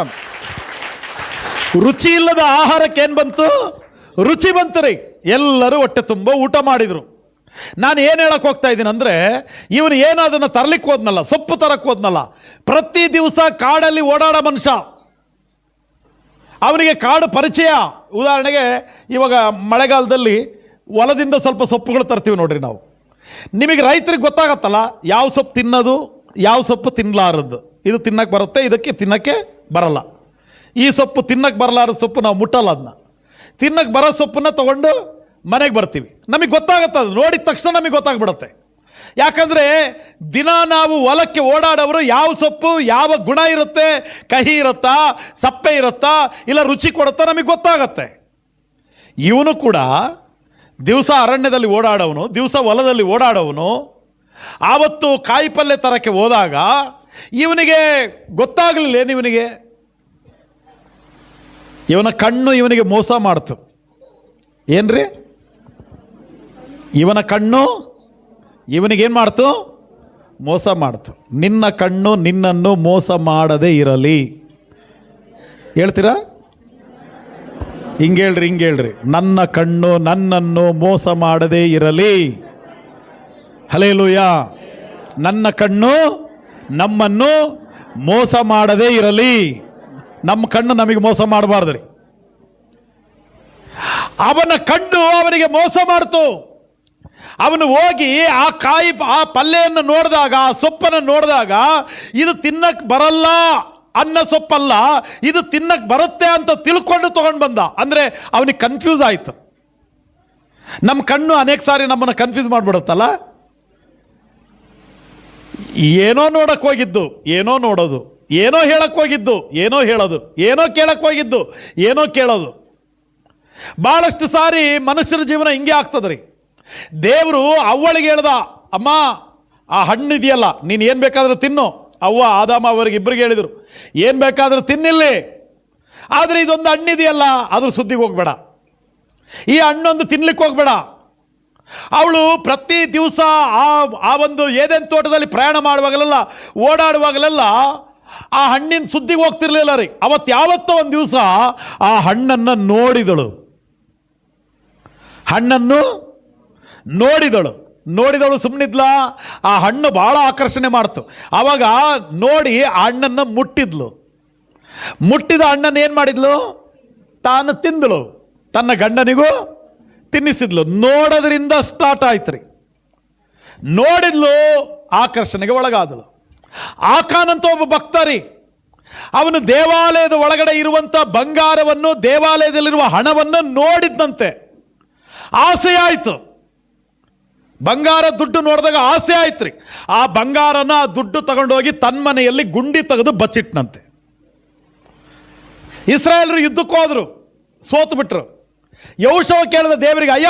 ರುಚಿ ಇಲ್ಲದ ಆಹಾರಕ್ಕೆ ಏನು ಬಂತು? ರುಚಿ ಬಂತು ರೀ. ಎಲ್ಲರೂ ಹೊಟ್ಟೆ ತುಂಬ ಊಟ ಮಾಡಿದರು. ನಾನು ಏನು ಹೇಳಕ್ಕೆ ಹೋಗ್ತಾ ಇದ್ದೀನಿ ಅಂದರೆ, ಇವನು ಏನೋ ಅದನ್ನು ತರಲಿಕ್ಕೆ ಹೋದ್ನಲ್ಲ, ಸೊಪ್ಪು ತರಕ್ಕೆ ಹೋದ್ನಲ್ಲ, ಪ್ರತಿ ದಿವಸ ಕಾಡಲ್ಲಿ ಓಡಾಡೋ ಮನುಷ್ಯ, ಅವನಿಗೆ ಕಾಡು ಪರಿಚಯ. ಉದಾಹರಣೆಗೆ ಇವಾಗ ಮಳೆಗಾಲದಲ್ಲಿ ಹೊಲದಿಂದ ಸ್ವಲ್ಪ ಸೊಪ್ಪುಗಳು ತರ್ತೀವಿ ನೋಡ್ರಿ ನಾವು. ನಿಮಗೆ ರೈತರಿಗೆ ಗೊತ್ತಾಗತ್ತಲ್ಲ ಯಾವ ಸೊಪ್ಪು ತಿನ್ನೋದು, ಯಾವ ಸೊಪ್ಪು ತಿನ್ನಲಾರದ್ದು. ಇದು ತಿನ್ನಕ್ಕೆ ಬರುತ್ತೆ, ಇದಕ್ಕೆ ತಿನ್ನೋಕ್ಕೆ ಬರಲ್ಲ. ಈ ಸೊಪ್ಪು ತಿನ್ನಕ್ಕೆ ಬರಲಾರದ ಸೊಪ್ಪು ನಾವು ಮುಟ್ಟಲ್ಲ. ಅದನ್ನ ತಿನ್ನಕ್ಕೆ ಬರೋ ಸೊಪ್ಪನ್ನ ತೊಗೊಂಡು ಮನೆಗೆ ಬರ್ತೀವಿ. ನಮಗೆ ಗೊತ್ತಾಗುತ್ತೆ, ಅದು ನೋಡಿದ ತಕ್ಷಣ ನಮಗೆ ಗೊತ್ತಾಗ್ಬಿಡುತ್ತೆ. ಯಾಕಂದರೆ ದಿನ ನಾವು ಹೊಲಕ್ಕೆ ಓಡಾಡೋರು ಯಾವ ಸೊಪ್ಪು ಯಾವ ಗುಣ ಇರುತ್ತೆ, ಕಹಿ ಇರುತ್ತಾ, ಸಪ್ಪೆ ಇರುತ್ತಾ, ಇಲ್ಲ ರುಚಿ ಕೊಡುತ್ತಾ, ನಮಗೆ ಗೊತ್ತಾಗತ್ತೆ. ಇವನು ಕೂಡ ದಿವಸ ಅರಣ್ಯದಲ್ಲಿ ಓಡಾಡೋನು, ದಿವಸ ಹೊಲದಲ್ಲಿ ಓಡಾಡೋನು. ಆವತ್ತು ಕಾಯಿ ಪಲ್ಯ ತರಕ್ಕೆ ಹೋದಾಗ ಇವನಿಗೆ ಗೊತ್ತಾಗಲಿಲ್ಲ. ಇವನ ಕಣ್ಣು ಇವನಿಗೆ ಮೋಸ ಮಾಡ್ತು. ಏನ್ರಿ? ಇವನ ಕಣ್ಣು ಇವನಿಗೇನು ಮಾಡ್ತು? ಮೋಸ ಮಾಡ್ತು. ನಿನ್ನ ಕಣ್ಣು ನಿನ್ನನ್ನು ಮೋಸ ಮಾಡದೇ ಇರಲಿ. ಹೇಳ್ತೀರಾ? ಹಿಂಗೇಳ್ರಿ. ನನ್ನ ಕಣ್ಣು ನನ್ನನ್ನು ಮೋಸ ಮಾಡದೇ ಇರಲಿ. ಹಲ್ಲೆಲೂಯ. ನನ್ನ ಕಣ್ಣು ನಮ್ಮನ್ನು ಮೋಸ ಮಾಡದೇ ಇರಲಿ. ನಮ್ಮ ಕಣ್ಣು ನಮಗೆ ಮೋಸ ಮಾಡಬಾರ್ದು ರೀ. ಅವನ ಕಣ್ಣು ಅವನಿಗೆ ಮೋಸ ಮಾಡ್ತು. ಅವನು ಹೋಗಿ ಆ ಪಲ್ಯವನ್ನು ನೋಡಿದಾಗ, ಆ ಸೊಪ್ಪನ್ನು ನೋಡಿದಾಗ, ಇದು ತಿನ್ನಕ್ಕೆ ಬರಲ್ಲ ಅನ್ನ ಸೊಪ್ಪಲ್ಲ, ಇದು ತಿನ್ನಕ್ಕೆ ಬರುತ್ತೆ ಅಂತ ತಿಳ್ಕೊಂಡು ತೊಗೊಂಡು ಬಂದ. ಅಂದರೆ ಅವನಿಗೆ ಕನ್ಫ್ಯೂಸ್ ಆಯಿತು. ನಮ್ಮ ಕಣ್ಣು ಅನೇಕ ಸಾರಿ ನಮ್ಮನ್ನು ಕನ್ಫ್ಯೂಸ್ ಮಾಡಿಬಿಡುತ್ತಲ್ಲ. ಏನೋ ನೋಡಕ್ಕೆ ಹೋಗಿದ್ದು ಏನೋ ನೋಡೋದು, ಏನೋ ಹೇಳಕ್ಕೆ ಹೋಗಿದ್ದು ಏನೋ ಹೇಳೋದು, ಏನೋ ಕೇಳಕ್ಕೆ ಹೋಗಿದ್ದು ಏನೋ ಕೇಳೋದು. ಭಾಳಷ್ಟು ಸಾರಿ ಮನುಷ್ಯರ ಜೀವನ ಹಿಂಗೆ ಆಗ್ತದೆ ರೀ. ದೇವರು ಅವ್ವಳಿಗೆ ಹೇಳ್ದ, ಅಮ್ಮ ಆ ಹಣ್ಣಿದೆಯಲ್ಲ ನೀನು ಏನು ಬೇಕಾದರೂ ತಿನ್ನು. ಅವ್ವ ಆದಾಮ ಅವರಿಗೆ ಇಬ್ಬರಿಗೆ ಹೇಳಿದರು, ಏನು ಬೇಕಾದರೂ ತಿನ್ನಿಲ್ಲಿ, ಆದರೆ ಇದೊಂದು ಹಣ್ಣಿದೆಯಲ್ಲ ಅದ್ರ ಸುದ್ದಿಗೆ ಹೋಗಬೇಡ, ಈ ಹಣ್ಣೊಂದು ತಿನ್ಲಿಕ್ಕೆ ಹೋಗಬೇಡ. ಅವಳು ಪ್ರತಿ ದಿವಸ ಆ ಒಂದು ಏದೇನು ತೋಟದಲ್ಲಿ ಪ್ರಯಾಣ ಮಾಡುವಾಗಲೆಲ್ಲ ಓಡಾಡುವಾಗಲೆಲ್ಲ ಆ ಹಣ್ಣಿನ ಸುದ್ದಿಗೆ ಹೋಗ್ತಿರ್ಲಿಲ್ಲ ರೀ. ಯಾವತ್ತೋ ಒಂದು ದಿವಸ ಆ ಹಣ್ಣನ್ನು ನೋಡಿದಳು, ಹಣ್ಣನ್ನು ನೋಡಿದಳು ಸುಮ್ಮನಿದ್ಲ. ಆ ಹಣ್ಣು ಭಾಳ ಆಕರ್ಷಣೆ ಮಾಡ್ತು. ಆವಾಗ ನೋಡಿ ಆ ಹಣ್ಣನ್ನು ಮುಟ್ಟಿದ ಹಣ್ಣನ್ನು ಏನು ಮಾಡಿದ್ಲು, ತಾನು ತಿಂದಳು, ತನ್ನ ಗಂಡನಿಗೂ ತಿನ್ನಿಸಿದ್ಲು. ನೋಡೋದ್ರಿಂದ ಸ್ಟಾರ್ಟ್ ಆಯ್ತು ರೀ. ನೋಡಿದ್ಲು, ಆಕರ್ಷಣೆಗೆ ಒಳಗಾದಳು. ಆಕಾನಂತ ಒಬ್ಬ ಭಕ್ತ ರೀ. ಅವನು ದೇವಾಲಯದ ಒಳಗಡೆ ಇರುವಂಥ ಬಂಗಾರವನ್ನು, ದೇವಾಲಯದಲ್ಲಿರುವ ಹಣವನ್ನು ನೋಡಿದ್ದಂತೆ. ಆಸೆ ಆಯಿತು, ಬಂಗಾರ ದುಡ್ಡು ನೋಡಿದಾಗ ಆಸೆ ಆಯ್ತು ರೀ. ಆ ಬಂಗಾರನ ಆ ದುಡ್ಡು ತಗೊಂಡೋಗಿ ತನ್ನ ಮನೆಯಲ್ಲಿ ಗುಂಡಿ ತೆಗೆದು ಬಚ್ಚಿಟ್ನಂತೆ. ಇಸ್ರಾಯೇಲರು ಯುದ್ಧಕ್ಕೆ ಹೋದರು, ಸೋತು ಬಿಟ್ರು. ಯೆಹೋಶುವ ಕೇಳಿದ ದೇವರಿಗೆ, ಅಯ್ಯ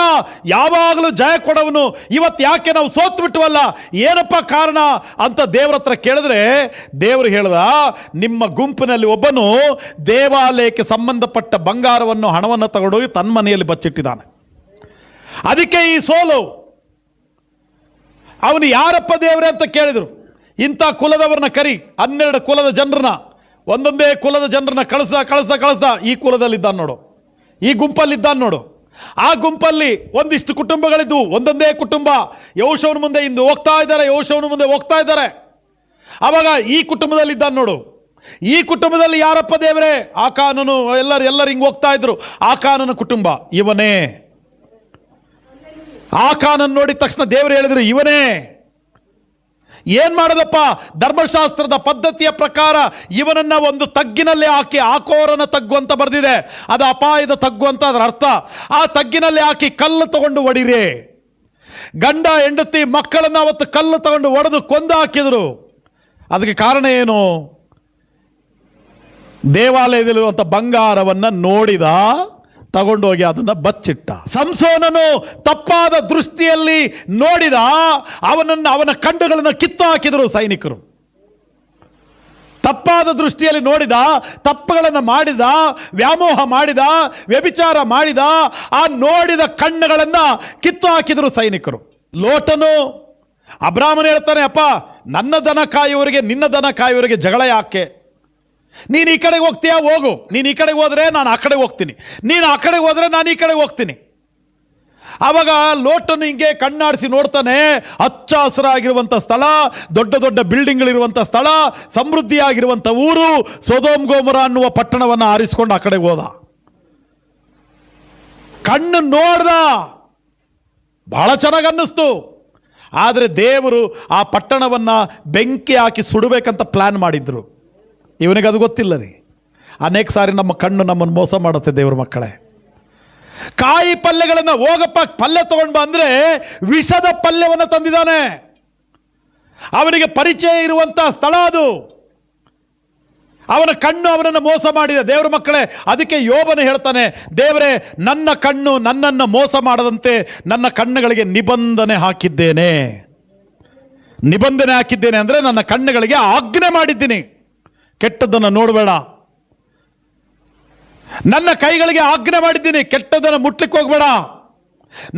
ಯಾವಾಗಲೂ ಜಯ ಕೊಡವನು, ಇವತ್ತು ಯಾಕೆ ನಾವು ಸೋತು ಬಿಟ್ಟವಲ್ಲ, ಏನಪ್ಪ ಕಾರಣ ಅಂತ ದೇವರ ಹತ್ರ ಕೇಳಿದ್ರೆ ದೇವರು ಹೇಳ್ದ, ನಿಮ್ಮ ಗುಂಪಿನಲ್ಲಿ ಒಬ್ಬನು ದೇವಾಲಯಕ್ಕೆ ಸಂಬಂಧಪಟ್ಟ ಬಂಗಾರವನ್ನು, ಹಣವನ್ನು ತಗೊಂಡೋಗಿ ತನ್ನ ಮನೆಯಲ್ಲಿ ಬಚ್ಚಿಟ್ಟಿದ್ದಾನೆ. ಅದಕ್ಕೆ ಈ ಸೋಲು. ಅವನು ಯಾರಪ್ಪ ದೇವರೇ ಅಂತ ಕೇಳಿದರು. ಇಂಥ ಕುಲದವ್ರನ್ನ ಕರಿ, 12 ಕುಲದ ಜನರನ್ನ, ಒಂದೊಂದೇ ಕುಲದ ಜನರನ್ನ ಕಳಿಸ್ದ. ಈ ಕುಲದಲ್ಲಿದ್ದಾನೆ ನೋಡು, ಈ ಗುಂಪಲ್ಲಿದ್ದಾನೆ ನೋಡು. ಆ ಗುಂಪಲ್ಲಿ ಒಂದಿಷ್ಟು ಕುಟುಂಬಗಳಿದ್ವು, ಒಂದೊಂದೇ ಕುಟುಂಬ. ಯೆಹೋಶುವನ ಮುಂದೆ ಇಂದು ಹೋಗ್ತಾ ಇದ್ದಾರೆ. ಆವಾಗ ಈ ಕುಟುಂಬದಲ್ಲಿದ್ದಾನೆ ನೋಡು. ಈ ಕುಟುಂಬದಲ್ಲಿ ಯಾರಪ್ಪ ದೇವರೇ? ಆಕಾನನು. ಎಲ್ಲರೂ ಹಿಂಗೆ ಹೋಗ್ತಾ ಇದ್ರು. ಆಕಾನನ ಕುಟುಂಬ ಇವನೇ. ಆಕಾನನ್ನು ನೋಡಿದ ತಕ್ಷಣ ದೇವರು ಹೇಳಿದ್ರು, ಇವನೇ. ಏನು ಮಾಡೋದಪ್ಪ? ಧರ್ಮಶಾಸ್ತ್ರದ ಪದ್ಧತಿಯ ಪ್ರಕಾರ ಇವನನ್ನು ಒಂದು ತಗ್ಗಿನಲ್ಲಿ ಹಾಕಿ, ಆಕೋರನ ತಗ್ಗು ಅಂತ ಬರೆದಿದೆ, ಅದು ಅಪಾಯದ ತಗ್ಗು ಅಂತ ಅದರ ಅರ್ಥ. ಆ ತಗ್ಗಿನಲ್ಲಿ ಹಾಕಿ ಕಲ್ಲು ತಗೊಂಡು ಹೊಡಿರಿ. ಗಂಡ ಹೆಂಡತಿ ಮಕ್ಕಳನ್ನು ಅವತ್ತು ಕಲ್ಲು ತಗೊಂಡು ಹೊಡೆದು ಕೊಂದು ಹಾಕಿದರು. ಅದಕ್ಕೆ ಕಾರಣ ಏನು? ದೇವಾಲಯದಲ್ಲಿರುವಂಥ ಬಂಗಾರವನ್ನು ನೋಡಿದ, ತಗೊಂಡೋಗಿ ಅದನ್ನು ಬಚ್ಚಿಟ್ಟ. ಸಂಸೋನನು ತಪ್ಪಾದ ದೃಷ್ಟಿಯಲ್ಲಿ ನೋಡಿದ, ಅವನ ಕಣ್ಣುಗಳನ್ನು ಕಿತ್ತು ಹಾಕಿದರು ಸೈನಿಕರು. ತಪ್ಪಾದ ದೃಷ್ಟಿಯಲ್ಲಿ ನೋಡಿದ, ತಪ್ಪುಗಳನ್ನು ಮಾಡಿದ, ವ್ಯಾಮೋಹ ಮಾಡಿದ, ವ್ಯಭಿಚಾರ ಮಾಡಿದ, ಆ ನೋಡಿದ ಕಣ್ಣುಗಳನ್ನು ಕಿತ್ತು ಹಾಕಿದರು ಸೈನಿಕರು. ಲೋಟನು ಅಬ್ರಾಮನು ಹೇಳ್ತಾನೆ, ಅಪ್ಪ ನನ್ನ ದನ ಕಾಯುವವರಿಗೆ ನಿನ್ನ ದನ ಕಾಯುವವರಿಗೆ ಜಗಳ ಯಾಕೆ? ನೀನು ಈ ಕಡೆಗೆ ಹೋಗ್ತೀಯಾ, ಹೋಗು. ನೀನು ಈ ಕಡೆಗೆ ಹೋದರೆ ನಾನು ಆ ಕಡೆಗೆ ಹೋಗ್ತೀನಿ, ನೀನು ಆ ಕಡೆಗೆ ಹೋದರೆ ನಾನು ಈ ಕಡೆಗೆ ಹೋಗ್ತೀನಿ. ಆವಾಗ ಲೋಟನು ಹಿಂಗೆ ಕಣ್ಣಾಡಿಸಿ ನೋಡ್ತಾನೆ, ಹಚ್ಚ ಹಸಿರಾಗಿರುವಂಥ ಸ್ಥಳ, ದೊಡ್ಡ ದೊಡ್ಡ ಬಿಲ್ಡಿಂಗ್ಗಳಿರುವಂಥ ಸ್ಥಳ, ಸಮೃದ್ಧಿಯಾಗಿರುವಂಥ ಊರು, ಸೊದೋಮ್ ಗೊಮೋರ ಅನ್ನುವ ಪಟ್ಟಣವನ್ನು ಆರಿಸಿಕೊಂಡು ಆ ಕಡೆಗೆ ಹೋದ. ಕಣ್ಣು ನೋಡ್ದ, ಬಹಳ ಚೆನ್ನಾಗಿ ಅನ್ನಿಸ್ತು. ಆದರೆ ದೇವರು ಆ ಪಟ್ಟಣವನ್ನು ಬೆಂಕಿ ಹಾಕಿ ಸುಡಬೇಕಂತ ಪ್ಲ್ಯಾನ್ ಮಾಡಿದ್ರು. ಇವನಿಗೆ ಅದು ಗೊತ್ತಿಲ್ಲ ರೀ. ಅನೇಕ ಸಾರಿ ನಮ್ಮ ಕಣ್ಣು ನಮ್ಮನ್ನು ಮೋಸ ಮಾಡುತ್ತೆ. ದೇವ್ರ ಮಕ್ಕಳೇ, ಕಾಯಿ ಪಲ್ಯಗಳನ್ನು ಹೋಗಪ್ಪ ಪಲ್ಯ ತಗೊಂಡು ಬಾ ಅಂದರೆ ವಿಷದ ಪಲ್ಯವನ್ನು ತಂದಿದ್ದಾನೆ. ಅವನಿಗೆ ಪರಿಚಯ ಇರುವಂಥ ಸ್ಥಳ ಅದು. ಅವನ ಕಣ್ಣು ಅವನನ್ನು ಮೋಸ ಮಾಡಿದೆ. ದೇವ್ರ ಮಕ್ಕಳೇ, ಅದಕ್ಕೆ ಯೋಬನು ಹೇಳ್ತಾನೆ, ದೇವರೇ ನನ್ನ ಕಣ್ಣು ನನ್ನನ್ನು ಮೋಸ ಮಾಡದಂತೆ ನನ್ನ ಕಣ್ಣುಗಳಿಗೆ ನಿಬಂಧನೆ ಹಾಕಿದ್ದೇನೆ. ನಿಬಂಧನೆ ಹಾಕಿದ್ದೇನೆ ಅಂದರೆ ನನ್ನ ಕಣ್ಣುಗಳಿಗೆ ಆಜ್ಞೆ ಮಾಡಿದ್ದೀನಿ, ಕೆಟ್ಟದ್ದನ್ನು ನೋಡಬೇಡ. ನನ್ನ ಕೈಗಳಿಗೆ ಆಜ್ಞೆ ಮಾಡಿದ್ದೀನಿ, ಕೆಟ್ಟದ್ದನ್ನು ಮುಟ್ಲಿಕ್ಕೆ ಹೋಗಬೇಡ.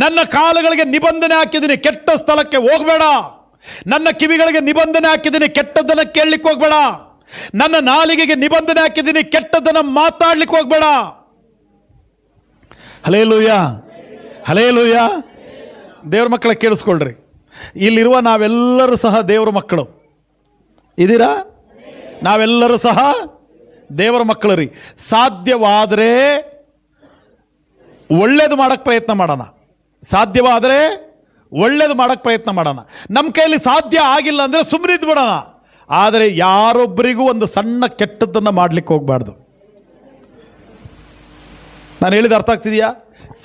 ನನ್ನ ಕಾಲುಗಳಿಗೆ ನಿಬಂಧನೆ ಹಾಕಿದ್ದೀನಿ, ಕೆಟ್ಟ ಸ್ಥಳಕ್ಕೆ ಹೋಗಬೇಡ. ನನ್ನ ಕಿವಿಗಳಿಗೆ ನಿಬಂಧನೆ ಹಾಕಿದ್ದೀನಿ, ಕೆಟ್ಟದ್ದನ್ನು ಕೇಳಲಿಕ್ಕೆ ಹೋಗಬೇಡ. ನನ್ನ ನಾಲಿಗೆಗೆ ನಿಬಂಧನೆ ಹಾಕಿದ್ದೀನಿ, ಕೆಟ್ಟದ್ದನ್ನು ಮಾತಾಡ್ಲಿಕ್ಕೆ ಹೋಗಬೇಡ. Hallelujah, hallelujah. ದೇವ್ರ ಮಕ್ಕಳ ಕೇಳಿಸ್ಕೊಳ್ರಿ, ಇಲ್ಲಿರುವ ನಾವೆಲ್ಲರೂ ಸಹ ದೇವರ ಮಕ್ಕಳು ಇದ್ದೀರಾ? ನಾವೆಲ್ಲರೂ ಸಹ ದೇವರ ಮಕ್ಕಳು ರೀ. ಸಾಧ್ಯವಾದರೆ ಒಳ್ಳೇದು ಮಾಡೋಕ್ಕೆ ಪ್ರಯತ್ನ ಮಾಡೋಣ. ಸಾಧ್ಯವಾದರೆ ಒಳ್ಳೇದು ಮಾಡೋಕ್ಕೆ ಪ್ರಯತ್ನ ಮಾಡೋಣ. ನಮ್ಮ ಕೈಯಲ್ಲಿ ಸಾಧ್ಯ ಆಗಿಲ್ಲ ಅಂದರೆ ಸುಮ್ಮನಿದ್ದು ಬಿಡೋಣ. ಆದರೆ ಯಾರೊಬ್ಬರಿಗೂ ಒಂದು ಸಣ್ಣ ಕೆಟ್ಟದ್ದನ್ನು ಮಾಡಲಿಕ್ಕೆ ಹೋಗಬಾರ್ದು. ನಾನು ಹೇಳಿದ ಅರ್ಥ ಆಗ್ತಿದೆಯಾ?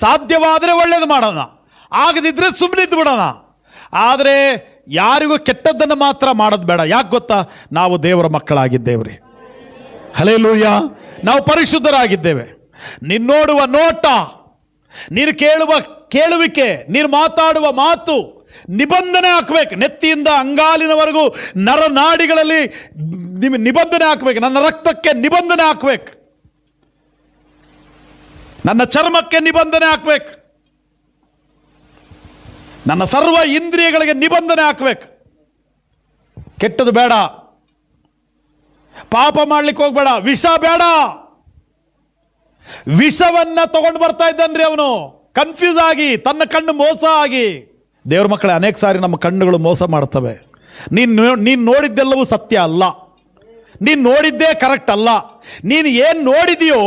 ಸಾಧ್ಯವಾದರೆ ಒಳ್ಳೇದು ಮಾಡೋಣ, ಆಗದಿದ್ದರೆ ಸುಮ್ಮನಿದ್ದು ಬಿಡೋಣ. ಆದರೆ ಯಾರಿಗೂ ಕೆಟ್ಟದ್ದನ್ನು ಮಾತ್ರ ಮಾಡೋದು ಬೇಡ. ಯಾಕೆ ಗೊತ್ತಾ? ನಾವು ದೇವರ ಮಕ್ಕಳಾಗಿದ್ದೇವ್ರಿ. ಹಲ್ಲೆಲೂಯಾ. ನಾವು ಪರಿಶುದ್ಧರಾಗಿದ್ದೇವೆ. ನೀನು ನೋಡುವ ನೋಟ, ನೀನು ಕೇಳುವ ಕೇಳುವಿಕೆ, ನೀನು ಮಾತಾಡುವ ಮಾತು ನಿಬಂಧನೆ ಹಾಕಬೇಕು. ನೆತ್ತಿಯಿಂದ ಅಂಗಾಲಿನವರೆಗೂ ನರನಾಡಿಗಳಲ್ಲಿ ನಿಬಂಧನೆ ಹಾಕಬೇಕು. ನನ್ನ ರಕ್ತಕ್ಕೆ ನಿಬಂಧನೆ ಹಾಕಬೇಕು, ನನ್ನ ಚರ್ಮಕ್ಕೆ ನಿಬಂಧನೆ ಹಾಕಬೇಕು, ನನ್ನ ಸರ್ವ ಇಂದ್ರಿಯಗಳಿಗೆ ನಿಬಂಧನೆ ಹಾಕಬೇಕು. ಕೆಟ್ಟದ್ದು ಬೇಡ, ಪಾಪ ಮಾಡ್ಲಿಕ್ಕೆ ಹೋಗ್ಬೇಡ, ವಿಷ ಬೇಡ. ವಿಷವನ್ನ ತಗೊಂಡು ಬರ್ತಾ ಇದ್ದಾನ್ರಿ ಅವನು, ಕನ್ಫ್ಯೂಸ್ ಆಗಿ, ತನ್ನ ಕಣ್ಣು ಮೋಸ ಆಗಿ. ದೇವ್ರ ಮಕ್ಕಳೇ, ಅನೇಕ ಸಾರಿ ನಮ್ಮ ಕಣ್ಣುಗಳು ಮೋಸ ಮಾಡ್ತವೆ. ನೀನು ನೋಡಿದ್ದೆಲ್ಲವೂ ಸತ್ಯ ಅಲ್ಲ, ನೀನು ನೋಡಿದ್ದೇ ಕರೆಕ್ಟ್ ಅಲ್ಲ. ನೀನು ಏನು ನೋಡಿದೆಯೋ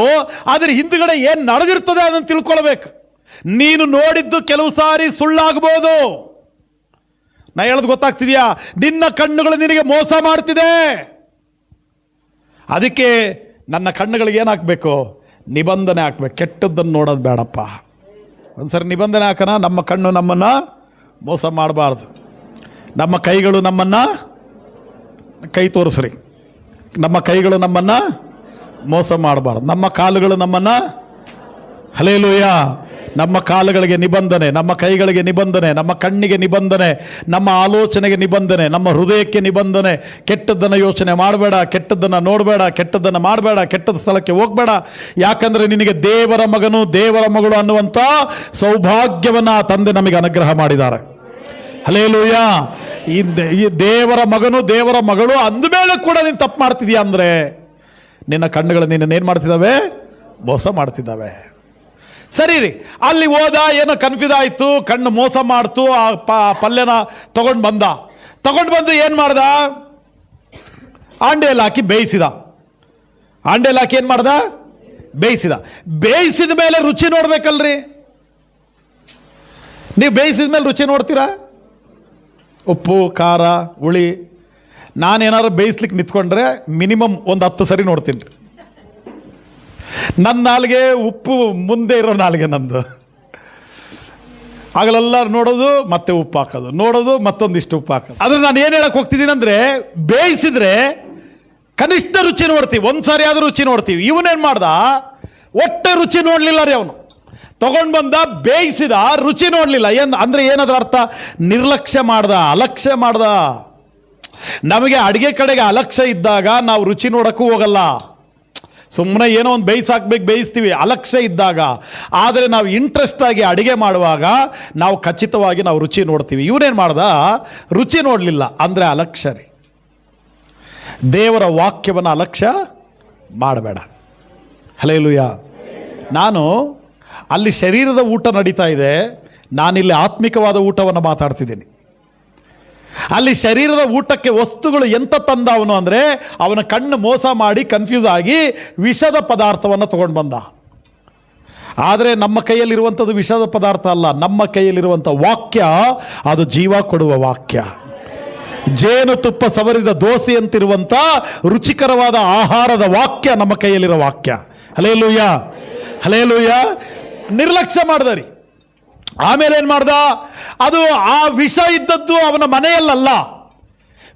ಅದ್ರ ಹಿಂದುಗಡೆ ಏನು ನಡೆದಿರ್ತದೆ ಅದನ್ನು ತಿಳ್ಕೊಳ್ಬೇಕು. ನೀನು ನೋಡಿದ್ದು ಕೆಲವು ಸಾರಿ ಸುಳ್ಳಾಗಬಹುದು. ನಾ ಹೇಳೋದು ಗೊತ್ತಾಗ್ತಿದ್ಯಾ? ನಿನ್ನ ಕಣ್ಣುಗಳು ನಿನಗೆ ಮೋಸ ಮಾಡ್ತಿದೆ. ಅದಕ್ಕೆ ನನ್ನ ಕಣ್ಣುಗಳಿಗೆ ಏನು ಹಾಕಬೇಕು? ನಿಬಂಧನೆ ಹಾಕ್ಬೇಕು. ಕೆಟ್ಟದ್ದನ್ನು ನೋಡೋದು ಬೇಡಪ್ಪ. ಒಂದ್ಸರಿ ನಿಬಂಧನೆ ಹಾಕೋಣ. ನಮ್ಮ ಕಣ್ಣು ನಮ್ಮನ್ನು ಮೋಸ ಮಾಡಬಾರ್ದು. ನಮ್ಮ ಕೈಗಳು ನಮ್ಮನ್ನು, ಕೈ ತೋರಿಸ್ರಿ, ನಮ್ಮ ಕೈಗಳು ನಮ್ಮನ್ನು ಮೋಸ ಮಾಡಬಾರ್ದು. ನಮ್ಮ ಕಾಲುಗಳು ನಮ್ಮನ್ನು, ಹಲ್ಲೆಲೂಯಾ, ನಮ್ಮ ಕಾಲುಗಳಿಗೆ ನಿಬಂಧನೆ, ನಮ್ಮ ಕೈಗಳಿಗೆ ನಿಬಂಧನೆ, ನಮ್ಮ ಕಣ್ಣಿಗೆ ನಿಬಂಧನೆ, ನಮ್ಮ ಆಲೋಚನೆಗೆ ನಿಬಂಧನೆ, ನಮ್ಮ ಹೃದಯಕ್ಕೆ ನಿಬಂಧನೆ. ಕೆಟ್ಟದ್ದನ್ನು ಯೋಚನೆ ಮಾಡಬೇಡ, ಕೆಟ್ಟದ್ದನ್ನು ನೋಡಬೇಡ, ಕೆಟ್ಟದ್ದನ್ನು ಮಾಡಬೇಡ, ಕೆಟ್ಟದ ಸ್ಥಳಕ್ಕೆ ಹೋಗಬೇಡ. ಯಾಕಂದರೆ ನಿನಗೆ ದೇವರ ಮಗನು ದೇವರ ಮಗಳು ಅನ್ನುವಂಥ ಸೌಭಾಗ್ಯವನ್ನು ಆ ತಂದೆ ನಮಗೆ ಅನುಗ್ರಹ ಮಾಡಿದ್ದಾರೆ. ಹಲ್ಲೆಲೂಯಾ. ಈ ದೇವರ ಮಗನು ದೇವರ ಮಗಳು ಅಂದಮೇಲೆ ಕೂಡ ನೀನು ತಪ್ಪು ಮಾಡ್ತಿದ್ಯಾ ಅಂದರೆ ನಿನ್ನ ಕಣ್ಣುಗಳು ನಿನ್ನೇನು ಮಾಡ್ತಿದ್ದಾವೆ? ಮೋಸ ಮಾಡ್ತಿದ್ದಾವೆ. ಸರಿ ರೀ, ಅಲ್ಲಿ ಹೋದ, ಏನೋ ಕನ್ಫ್ಯೂಸ್ ಆಯಿತು, ಕಣ್ಣು ಮೋಸ ಮಾಡ್ತು. ಆ ಪಲ್ಯನ ತಗೊಂಡು ಬಂದು ಏನು ಮಾಡ್ದ? ಆಂಡೆಯಲ್ಲಿ ಹಾಕಿ ಬೇಯಿಸಿದ. ಆಂಡೆಯಲ್ಲಿ ಹಾಕಿ ಏನು ಮಾಡ್ದ? ಬೇಯಿಸಿದ ಮೇಲೆ ರುಚಿ ನೋಡ್ಬೇಕಲ್ರಿ. ನೀವು ಬೇಯಿಸಿದ ಮೇಲೆ ರುಚಿ ನೋಡ್ತೀರಾ? ಉಪ್ಪು, ಖಾರ, ಹುಳಿ. ನಾನೇನಾದ್ರು ಬೇಯಿಸ್ಲಿಕ್ಕೆ ನಿಂತ್ಕೊಂಡ್ರೆ ಮಿನಿಮಮ್ ಒಂದು 10 ಸರಿ ನೋಡ್ತೀನಿ ರೀ. ನನ್ನ ನಾಲಿಗೆ ಉಪ್ಪು ಮುಂದೆ ಇರೋ ನಾಲಿಗೆ ನಂದು. ಆಗಲೆಲ್ಲ ನೋಡೋದು, ಮತ್ತೆ ಉಪ್ಪು ಹಾಕೋದು, ನೋಡೋದು, ಮತ್ತೊಂದಿಷ್ಟು ಉಪ್ಪು ಹಾಕೋದು. ಆದರೆ ನಾನು ಏನು ಹೇಳಕ್ಕೆ ಹೋಗ್ತಿದ್ದೀನಿ ಅಂದರೆ, ಬೇಯಿಸಿದ್ರೆ ಕನಿಷ್ಠ ರುಚಿ ನೋಡ್ತೀವಿ, ಒಂದು ಸಾರಿ ಆದರೂ ರುಚಿ ನೋಡ್ತೀವಿ. ಇವನೇನು ಮಾಡ್ದ? ಒಟ್ಟೆ ರುಚಿ ನೋಡಲಿಲ್ಲ ರೀ ಅವನು. ತಗೊಂಡು ಬಂದ, ಬೇಯಿಸಿದ, ರುಚಿ ನೋಡಲಿಲ್ಲ. ಅಂದರೆ ಏನದ್ರ ಅರ್ಥ? ನಿರ್ಲಕ್ಷ್ಯ ಮಾಡ್ದ, ಅಲಕ್ಷ್ಯ ಮಾಡ್ದ. ನಮಗೆ ಅಡುಗೆ ಕಡೆಗೆ ಅಲಕ್ಷ್ಯ ಇದ್ದಾಗ ನಾವು ರುಚಿ ನೋಡೋಕ್ಕೂ ಹೋಗಲ್ಲ. ಸುಮ್ಮನೆ ಏನೋ ಒಂದು ಬೇಯಿಸ್ತೀವಿ ಅಲಕ್ಷ್ಯ ಇದ್ದಾಗ. ಆದರೆ ನಾವು ಇಂಟ್ರೆಸ್ಟ್ ಆಗಿ ಅಡುಗೆ ಮಾಡುವಾಗ ನಾವು ಖಚಿತವಾಗಿ ನಾವು ರುಚಿ ನೋಡ್ತೀವಿ. ಇವನೇನು ಮಾಡ್ದ? ರುಚಿ ನೋಡಲಿಲ್ಲ, ಅಂದರೆ ಅಲಕ್ಷ್ಯ ರೀ. ದೇವರ ವಾಕ್ಯವನ್ನು ಅಲಕ್ಷ್ಯ ಮಾಡಬೇಡ. ಹಲ್ಲೆಲೂಯಾ. ನಾನು ಅಲ್ಲಿ ಶರೀರದ ಊಟ ನಡೀತಾ ಇದೆ, ನಾನಿಲ್ಲಿ ಆತ್ಮಿಕವಾದ ಊಟವನ್ನು ಮಾತಾಡ್ತಿದ್ದೀನಿ. ಅಲ್ಲಿ ಶರೀರದ ಊಟಕ್ಕೆ ವಸ್ತುಗಳು ಎಂತ ತಂದ ಅವನು ಅಂದರೆ, ಅವನ ಕಣ್ಣು ಮೋಸ ಮಾಡಿ ಕನ್ಫ್ಯೂಸ್ ಆಗಿ ವಿಷದ ಪದಾರ್ಥವನ್ನು ತಗೊಂಡು ಬಂದ. ಆದರೆ ನಮ್ಮ ಕೈಯಲ್ಲಿರುವಂಥದ್ದು ವಿಷದ ಪದಾರ್ಥ ಅಲ್ಲ, ನಮ್ಮ ಕೈಯಲ್ಲಿರುವಂಥ ವಾಕ್ಯ ಅದು ಜೀವ ಕೊಡುವ ವಾಕ್ಯ. ಜೇನುತುಪ್ಪ ಸವರಿದ ದೋಸೆಯಂತಿರುವಂಥ ರುಚಿಕರವಾದ ಆಹಾರದ ವಾಕ್ಯ ನಮ್ಮ ಕೈಯಲ್ಲಿರೋ ವಾಕ್ಯ. Hallelujah, hallelujah. ನಿರ್ಲಕ್ಷ್ಯ ಮಾಡ್ದ ರೀ. ಆಮೇಲೆ ಏನು ಮಾಡ್ದ? ಅದು ಆ ವಿಷ ಇದ್ದದ್ದು ಅವನ ಮನೆಯಲ್ಲ,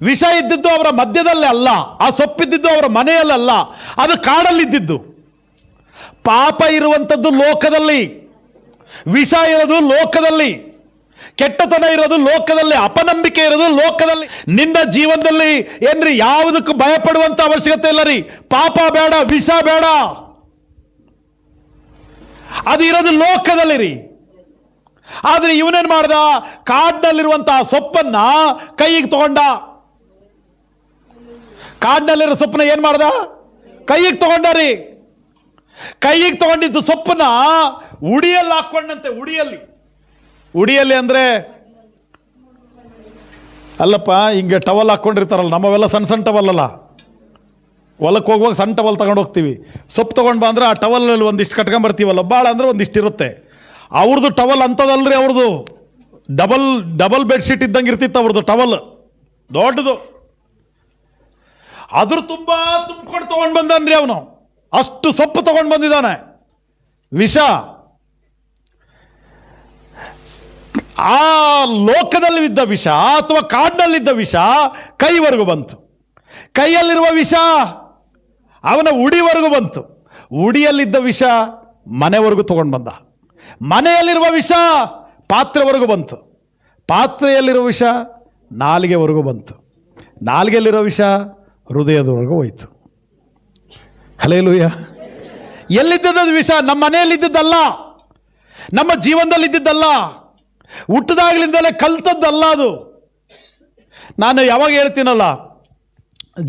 ವಿಷ ಇದ್ದಿದ್ದು ಅವರ ಮಧ್ಯದಲ್ಲೇ ಅಲ್ಲ, ಆ ಸೊಪ್ಪಿದ್ದಿದ್ದು ಅವರ ಮನೆಯಲ್ಲ, ಅದು ಕಾಡಲ್ಲಿದ್ದಿದ್ದು. ಪಾಪ ಇರುವಂಥದ್ದು ಲೋಕದಲ್ಲಿ, ವಿಷ ಇರೋದು ಲೋಕದಲ್ಲಿ, ಕೆಟ್ಟತನ ಇರೋದು ಲೋಕದಲ್ಲಿ, ಅಪನಂಬಿಕೆ ಇರೋದು ಲೋಕದಲ್ಲಿ. ನಿನ್ನ ಜೀವನದಲ್ಲಿ ಏನ್ರಿ ಯಾವುದಕ್ಕೂ ಭಯಪಡುವಂಥ ಅವಶ್ಯಕತೆ ಇಲ್ಲ ರೀ. ಪಾಪ ಬೇಡ, ವಿಷ ಬೇಡ, ಅದು ಇರೋದು ಲೋಕದಲ್ಲಿ ರೀ. ಆದರೆ ಇವನೇನು ಮಾಡ್ದ? ಕಾಡಿನಲ್ಲಿರುವಂತಹ ಸೊಪ್ಪನ್ನ ಕೈಗೆ ತಗೊಂಡ. ಕಾಡಿನಲ್ಲಿರೋ ಸೊಪ್ಪನ್ನ ಏನು ಮಾಡ್ದ? ಕೈಗೆ ತಗೊಂಡ ರೀ. ಕೈಗೆ ತಗೊಂಡಿದ್ದು ಸೊಪ್ಪನ್ನ ಉಡಿಯಲ್ಲಿ ಹಾಕ್ಕೊಂಡಂತೆ. ಉಡಿಯಲ್ಲಿ ಅಂದರೆ ಅಲ್ಲಪ್ಪ, ಹಿಂಗೆ ಟವಲ್ ಹಾಕ್ಕೊಂಡಿರ್ತಾರಲ್ಲ, ನಮ್ಮವೆಲ್ಲ ಸಣ್ಣ ಸಣ್ಣ ಟವಲ್ ಅಲ್ಲ. ಹೊಲಕ್ಕೆ ಹೋಗುವಾಗ ಸಣ್ಣ ಟವಲ್ ತಗೊಂಡು ಹೋಗ್ತೀವಿ. ಸೊಪ್ಪು ತೊಗೊಂಡು ಬಂದರೆ ಆ ಟವಲಲ್ಲಿ ಒಂದಿಷ್ಟು ಕಟ್ಕೊಂಬರ್ತೀವಲ್ಲ, ಭಾಳ ಅಂದರೆ ಒಂದಿಷ್ಟು ಇರುತ್ತೆ. ಅವ್ರದ್ದು ಟವಲ್ ಅಂಥದ್ದಲ್ರಿ, ಅವ್ರದ್ದು ಡಬಲ್ ಬೆಡ್ಶೀಟ್ ಇದ್ದಂಗೆ ಇರ್ತಿತ್ತು ಅವ್ರದ್ದು ಟವಲ್, ದೊಡ್ಡದು. ಅದ್ರ ತುಂಬ ತುಂಬ್ಕೊಂಡು ತೊಗೊಂಡು ಬಂದಾನ್ರಿ ಅವನು. ಅಷ್ಟು ಸೊಪ್ಪು ತೊಗೊಂಡು ಬಂದಿದ್ದಾನೆ, ವಿಷ. ಆ ಲೋಕದಲ್ಲಿದ್ದ ವಿಷ ಅಥವಾ ಕಾಡಿನಲ್ಲಿದ್ದ ವಿಷ ಕೈವರೆಗೂ ಬಂತು. ಕೈಯಲ್ಲಿರುವ ವಿಷ ಅವನ ಉಡಿವರೆಗೂ ಬಂತು. ಉಡಿಯಲ್ಲಿದ್ದ ವಿಷ ಮನೆವರೆಗೂ ತಗೊಂಡು ಬಂದ. ಮನೆಯಲ್ಲಿರುವ ವಿಷ ಪಾತ್ರೆವರೆಗೂ ಬಂತು. ಪಾತ್ರೆಯಲ್ಲಿರುವ ವಿಷ ನಾಲಿಗೆವರೆಗೂ ಬಂತು. ನಾಲಿಗೆಯಲ್ಲಿರೋ ವಿಷ ಹೃದಯದವರೆಗೂ ಹೋಯ್ತು. ಹಲ್ಲೆಲೂಯಾ. ಎಲ್ಲಿದ್ದದ್ದು ವಿಷ? ನಮ್ಮ ಮನೆಯಲ್ಲಿದ್ದದ್ದಲ್ಲ, ನಮ್ಮ ಜೀವನದಲ್ಲಿದ್ದದ್ದಲ್ಲ, ಹುಟ್ಟಿದಾಗಲಿಂದಲೇ ಕಲ್ತದ್ದಲ್ಲ ಅದು. ನಾನು ಯಾವಾಗ ಹೇಳ್ತೀನಲ್ಲ,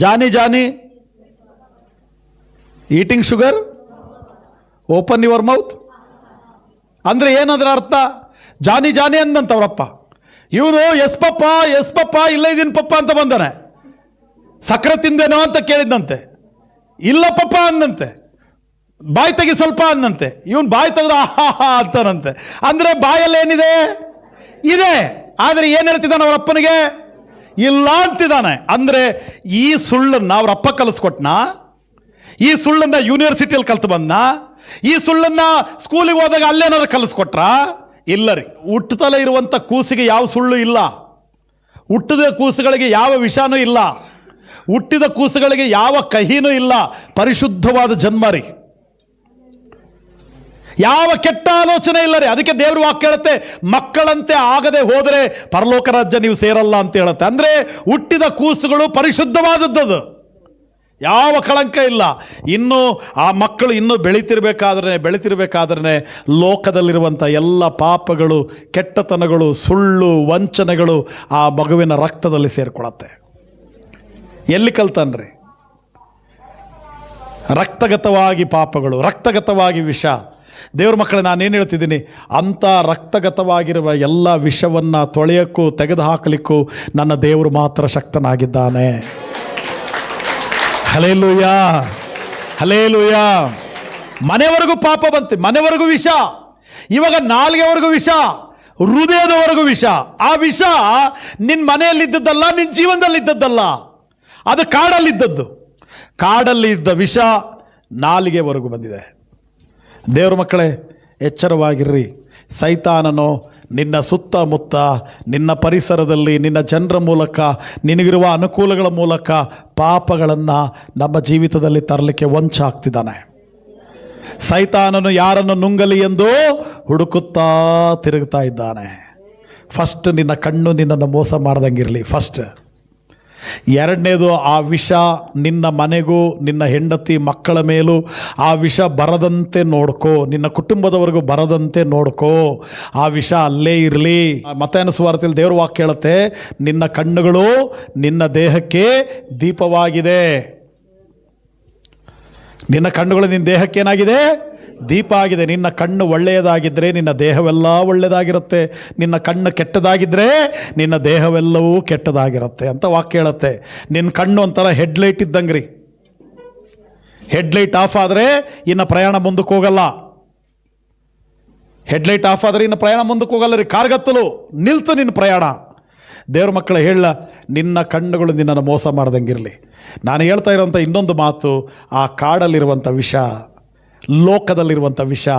Johnny Johnny eating sugar open your mouth ಅಂದರೆ ಏನಂದ್ರೆ ಅರ್ಥ? ಜಾನಿ ಜಾನಿ ಅಂದಂತವ್ರಪ್ಪ. ಇವನು ಎಸ್ ಪಪ್ಪ ಇಲ್ಲ ಇದೀನಿ ಪಪ್ಪ ಅಂತ ಬಂದಾನೆ. ಸಕ್ಕರೆ ತಿಂದೇನೋ ಅಂತ ಕೇಳಿದ್ದಂತೆ, ಇಲ್ಲ ಪಪ್ಪ ಅಂದಂತೆ. ಬಾಯಿ ತೆಗಿ ಸ್ವಲ್ಪ ಅಂದಂತೆ. ಇವನು ಬಾಯಿ ತೆಗೆದು ಆಹಾ ಅಂತಾನಂತೆ. ಅಂದರೆ ಬಾಯಲ್ಲಿ ಏನಿದೆ? ಇದೆ. ಆದರೆ ಏನು ಹೇಳ್ತಿದ್ದಾನೆ ಅವ್ರ ಅಪ್ಪನಿಗೆ? ಇಲ್ಲ ಅಂತಿದ್ದಾನೆ. ಅಂದರೆ ಈ ಸುಳ್ಳನ್ನು ಅವ್ರ ಅಪ್ಪ ಕಲಿಸ್ಕೊಟ್ನಾ? ಈ ಸುಳ್ಳನ್ನು ಯೂನಿವರ್ಸಿಟಿಯಲ್ಲಿ ಕಲ್ತು ಬಂದ? ಈ ಸುಳ್ಳನ್ನು ಸ್ಕೂಲಿಗೆ ಹೋದಾಗ ಅಲ್ಲೇನಾದ್ರು ಕಲಿಸ್ಕೊಟ್ರಾ? ಇಲ್ಲ ರೀ. ಹುಟ್ಟುತ್ತಲೇ ಇರುವಂಥ ಕೂಸಿಗೆ ಯಾವ ಸುಳ್ಳು ಇಲ್ಲ. ಹುಟ್ಟಿದ ಕೂಸುಗಳಿಗೆ ಯಾವ ವಿಷಾನೂ ಇಲ್ಲ. ಹುಟ್ಟಿದ ಕೂಸುಗಳಿಗೆ ಯಾವ ಕಹಿನೂ ಇಲ್ಲ. ಪರಿಶುದ್ಧವಾದ ಜನ್ಮ ರೀ. ಯಾವ ಕೆಟ್ಟ ಆಲೋಚನೆ ಇಲ್ಲ ರೀ. ಅದಕ್ಕೆ ದೇವ್ರ ವಾಕ್ಯ ಹೇಳುತ್ತೆ, ಮಕ್ಕಳಂತೆ ಆಗದೆ ಹೋದರೆ ಪರಲೋಕ ರಾಜ್ಯ ನೀವು ಸೇರಲ್ಲ ಅಂತ ಹೇಳುತ್ತೆ. ಅಂದರೆ ಹುಟ್ಟಿದ ಕೂಸುಗಳು ಪರಿಶುದ್ಧವಾದದ್ದು, ಯಾವ ಕಳಂಕ ಇಲ್ಲ. ಇನ್ನು ಆ ಮಕ್ಕಳು ಇನ್ನೂ ಬೆಳಿತಿರ್ಬೇಕಾದ್ರೆ ಲೋಕದಲ್ಲಿರುವಂಥ ಎಲ್ಲ ಪಾಪಗಳು, ಕೆಟ್ಟತನಗಳು, ಸುಳ್ಳು, ವಂಚನೆಗಳು ಆ ಮಗುವಿನ ರಕ್ತದಲ್ಲಿ ಸೇರಿಕೊಳ್ಳುತ್ತೆ. ಎಲ್ಲಿ ಕಲ್ತಾನ್ರಿ? ರಕ್ತಗತವಾಗಿ ಪಾಪಗಳು, ರಕ್ತಗತವಾಗಿ ವಿಷ. ದೇವ್ರ ಮಕ್ಕಳೇ, ನಾನೇನು ಹೇಳ್ತಿದ್ದೀನಿ, ಅಂಥ ರಕ್ತಗತವಾಗಿರುವ ಎಲ್ಲ ವಿಷವನ್ನು ತೊಳೆಯೋಕ್ಕೂ ತೆಗೆದು ಹಾಕಲಿಕ್ಕೂ ನನ್ನ ದೇವರು ಮಾತ್ರ ಶಕ್ತನಾಗಿದ್ದಾನೆ. Hallelujah, hallelujah. ಮನೆವರೆಗೂ ಪಾಪ ಬಂತು, ಮನೆವರೆಗೂ ವಿಷ. ಇವಾಗ ನಾಲ್ಗೆವರೆಗೂ ವಿಷ, ಹೃದಯದವರೆಗೂ ವಿಷ. ಆ ವಿಷ ನಿನ್ನ ಮನೆಯಲ್ಲಿದ್ದದ್ದಲ್ಲ, ನಿನ್ನ ಜೀವನದಲ್ಲಿದ್ದದ್ದಲ್ಲ, ಅದು ಕಾಡಲ್ಲಿದ್ದದ್ದು. ಕಾಡಲ್ಲಿ ಇದ್ದ ವಿಷ ನಾಲಿಗೆವರೆಗೂ ಬಂದಿದೆ. ದೇವ್ರ ಮಕ್ಕಳೇ, ಎಚ್ಚರವಾಗಿರ್ರಿ. ಸೈತಾನನು ನಿನ್ನ ಸುತ್ತಮುತ್ತ, ನಿನ್ನ ಪರಿಸರದಲ್ಲಿ, ನಿನ್ನ ಜನರ ಮೂಲಕ, ನಿನಗಿರುವ ಅನುಕೂಲಗಳ ಮೂಲಕ ಪಾಪಗಳನ್ನು ನಮ್ಮ ಜೀವಿತದಲ್ಲಿ ತರಲಿಕ್ಕೆ ವಂಚಾಗ್ತಿದ್ದಾನೆ. ಸೈತಾನನು ಯಾರನ್ನು ನುಂಗಲಿ ಎಂದು ಹುಡುಕುತ್ತಾ ತಿರುಗ್ತಾ ಇದ್ದಾನೆ. ಫಸ್ಟ್ ನಿನ್ನ ಕಣ್ಣು ನಿನ್ನನ್ನು ಮೋಸ ಮಾಡ್ದಂಗಿರಲಿ ಫಸ್ಟ್. ಎರಡನೇದು, ಆ ವಿಷ ನಿನ್ನ ಮನೆಗೂ ನಿನ್ನ ಹೆಂಡತಿ ಮಕ್ಕಳ ಮೇಲೂ ಆ ವಿಷ ಬರದಂತೆ ನೋಡ್ಕೋ. ನಿನ್ನ ಕುಟುಂಬದವರೆಗೂ ಬರದಂತೆ ನೋಡ್ಕೋ. ಆ ವಿಷ ಅಲ್ಲೇ ಇರಲಿ. ಮತ್ತಾಯನ ಸುವಾರ್ತೆಯಲ್ಲಿ ದೇವ್ರ ವಾಕ್ಯ ಹೇಳುತ್ತೆ, ನಿನ್ನ ಕಣ್ಣುಗಳು ನಿನ್ನ ದೇಹಕ್ಕೆ ದೀಪವಾಗಿದೆ. ನಿನ್ನ ಕಣ್ಣುಗಳು ನಿನ್ನ ದೇಹಕ್ಕೆ ಏನಾಗಿದೆ? ದೀಪ ಆಗಿದೆ. ನಿನ್ನ ಕಣ್ಣು ಒಳ್ಳೆಯದಾಗಿದ್ದರೆ ನಿನ್ನ ದೇಹವೆಲ್ಲ ಒಳ್ಳೆಯದಾಗಿರುತ್ತೆ. ನಿನ್ನ ಕಣ್ಣು ಕೆಟ್ಟದಾಗಿದ್ದರೆ ನಿನ್ನ ದೇಹವೆಲ್ಲವೂ ಕೆಟ್ಟದಾಗಿರುತ್ತೆ ಅಂತ ವಾಕ್ಯ ಹೇಳುತ್ತೆ. ನಿನ್ನ ಕಣ್ಣು ಒಂಥರ ಹೆಡ್ಲೈಟ್ ಇದ್ದಂಗೆ ರೀ. ಹೆಡ್ಲೈಟ್ ಆಫ್ ಆದರೆ ಇನ್ನು ಪ್ರಯಾಣ ಮುಂದಕ್ಕೆ ಹೋಗಲ್ಲ. ಹೆಡ್ಲೈಟ್ ಆಫ್ ಆದರೆ ಇನ್ನು ಪ್ರಯಾಣ ಮುಂದಕ್ಕೆ ಹೋಗಲ್ಲ ರೀ. ಕಾರ್ಗತ್ತಲು ನಿಲ್ತು ನಿನ್ನ ಪ್ರಯಾಣ. ದೇವ್ರ ಮಕ್ಕಳ ಹೇಳ, ನಿನ್ನ ಕಣ್ಣುಗಳು ನಿನ್ನನ್ನು ಮೋಸ ಮಾಡ್ದಂಗಿರಲಿ. ನಾನು ಹೇಳ್ತಾ ಇರೋಂಥ ಇನ್ನೊಂದು ಮಾತು, ಆ ಕಾಡಲ್ಲಿರುವಂಥ ವಿಷ, ಲೋಕದಲ್ಲಿರುವಂಥ ವಿಷ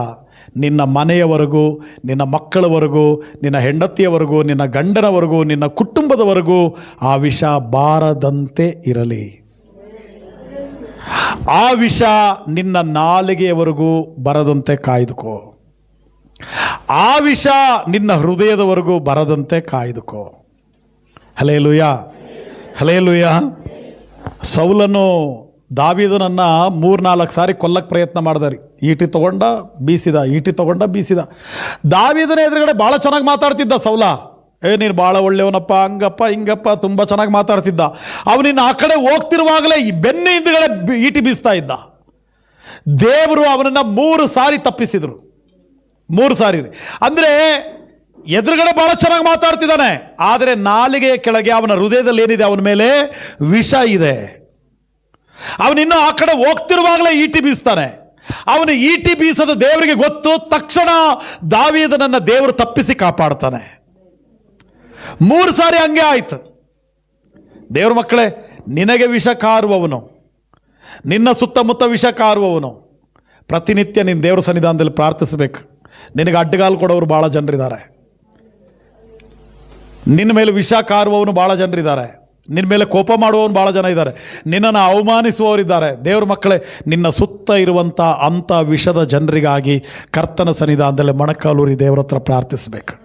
ನಿನ್ನ ಮನೆಯವರೆಗೂ, ನಿನ್ನ ಮಕ್ಕಳವರೆಗೂ, ನಿನ್ನ ಹೆಂಡತಿಯವರೆಗೂ, ನಿನ್ನ ಗಂಡನವರೆಗೂ, ನಿನ್ನ ಕುಟುಂಬದವರೆಗೂ ಆ ವಿಷ ಬಾರದಂತೆ ಇರಲಿ. ಆ ವಿಷ ನಿನ್ನ ನಾಲಿಗೆಯವರೆಗೂ ಬರದಂತೆ ಕಾಯ್ದುಕೋ. ಆ ವಿಷ ನಿನ್ನ ಹೃದಯದವರೆಗೂ ಬರದಂತೆ ಕಾಯ್ದುಕೋ. Hallelujah, hallelujah. ಸೌಲನು ದಾವೀದನನ್ನು 3-4 ಸಾರಿ ಕೊಲ್ಲಕ್ಕೆ ಪ್ರಯತ್ನ ಮಾಡ್ದ ರೀ. ಈಟಿ ತೊಗೊಂಡ ಬೀಸಿದ. ದಾವೀದನ ಎದುರುಗಡೆ ಭಾಳ ಚೆನ್ನಾಗಿ ಮಾತಾಡ್ತಿದ್ದ ಸೌಲ. ನೀನು ಭಾಳ ಒಳ್ಳೆಯವನಪ್ಪ, ಹಂಗಪ್ಪ ಹಿಂಗಪ್ಪ, ತುಂಬ ಚೆನ್ನಾಗಿ ಮಾತಾಡ್ತಿದ್ದ. ಅವನಿನ್ನ ಆ ಕಡೆ ಹೋಗ್ತಿರುವಾಗಲೇ ಈ ಬೆನ್ನ ಹಿಂದುಗಡೆ ಈಟಿ ಬೀಸ್ತಾ ಇದ್ದ. ದೇವರು ಅವನನ್ನು 3 ಸಾರಿ ತಪ್ಪಿಸಿದರು. 3 ಸಾರಿ. ಅಂದರೆ ಎದುರುಗಡೆ ಭಾಳ ಚೆನ್ನಾಗಿ ಮಾತಾಡ್ತಿದ್ದಾನೆ, ಆದರೆ ನಾಲಿಗೆಯ ಕೆಳಗೆ ಅವನ ಹೃದಯದಲ್ಲಿ ಏನಿದೆ? ಅವನ ಮೇಲೆ ವಿಷ ಇದೆ. ಅವನಿನ್ನೂ ಆ ಕಡೆ ಹೋಗ್ತಿರುವಾಗಲೇ ಈಟಿ ಬೀಸ್ತಾನೆ. ಅವನು ಈಟಿ ಬೀಸೋದು ದೇವರಿಗೆ ಗೊತ್ತು. ತಕ್ಷಣ ದಾವೀದನನ್ನು ದೇವರು ತಪ್ಪಿಸಿ ಕಾಪಾಡ್ತಾನೆ. 3 ಸಾರಿ ಹಂಗೆ ಆಯ್ತು. ದೇವ್ರ ಮಕ್ಕಳೇ, ನಿನಗೆ ವಿಷ ಕಾರುವವನು, ನಿನ್ನ ಸುತ್ತಮುತ್ತ ವಿಷ ಕಾರುವವನು, ಪ್ರತಿನಿತ್ಯ ನಿನ್ನ ದೇವ್ರ ಸನ್ನಿಧಾನದಲ್ಲಿ ಪ್ರಾರ್ಥಿಸಬೇಕು. ನಿನಗೆ ಅಡ್ಡಗಾಲು ಕೊಡೋರು ಭಾಳ ಜನರಿದ್ದಾರೆ. ನಿನ್ನ ಮೇಲೆ ವಿಷ ಕಾರುವವನು ಭಾಳ ಜನರಿದ್ದಾರೆ, ನಿನ್ನ ಮೇಲೆ ಕೋಪ ಮಾಡುವವನು ಭಾಳ ಜನ ಇದ್ದಾರೆ, ನಿನ್ನನ್ನು ಅವಮಾನಿಸುವವರಿದ್ದಾರೆ. ದೇವ್ರ ಮಕ್ಕಳೇ, ನಿನ್ನ ಸುತ್ತ ಇರುವಂಥ ಅಂಥ ವಿಷದ ಜನರಿಗಾಗಿ ಕರ್ತನ ಸನ್ನಿಧಾನದಲ್ಲಿ ಮೊಣಕಾಲೂರಿ ದೇವರ ಹತ್ರ ಪ್ರಾರ್ಥಿಸಬೇಕು.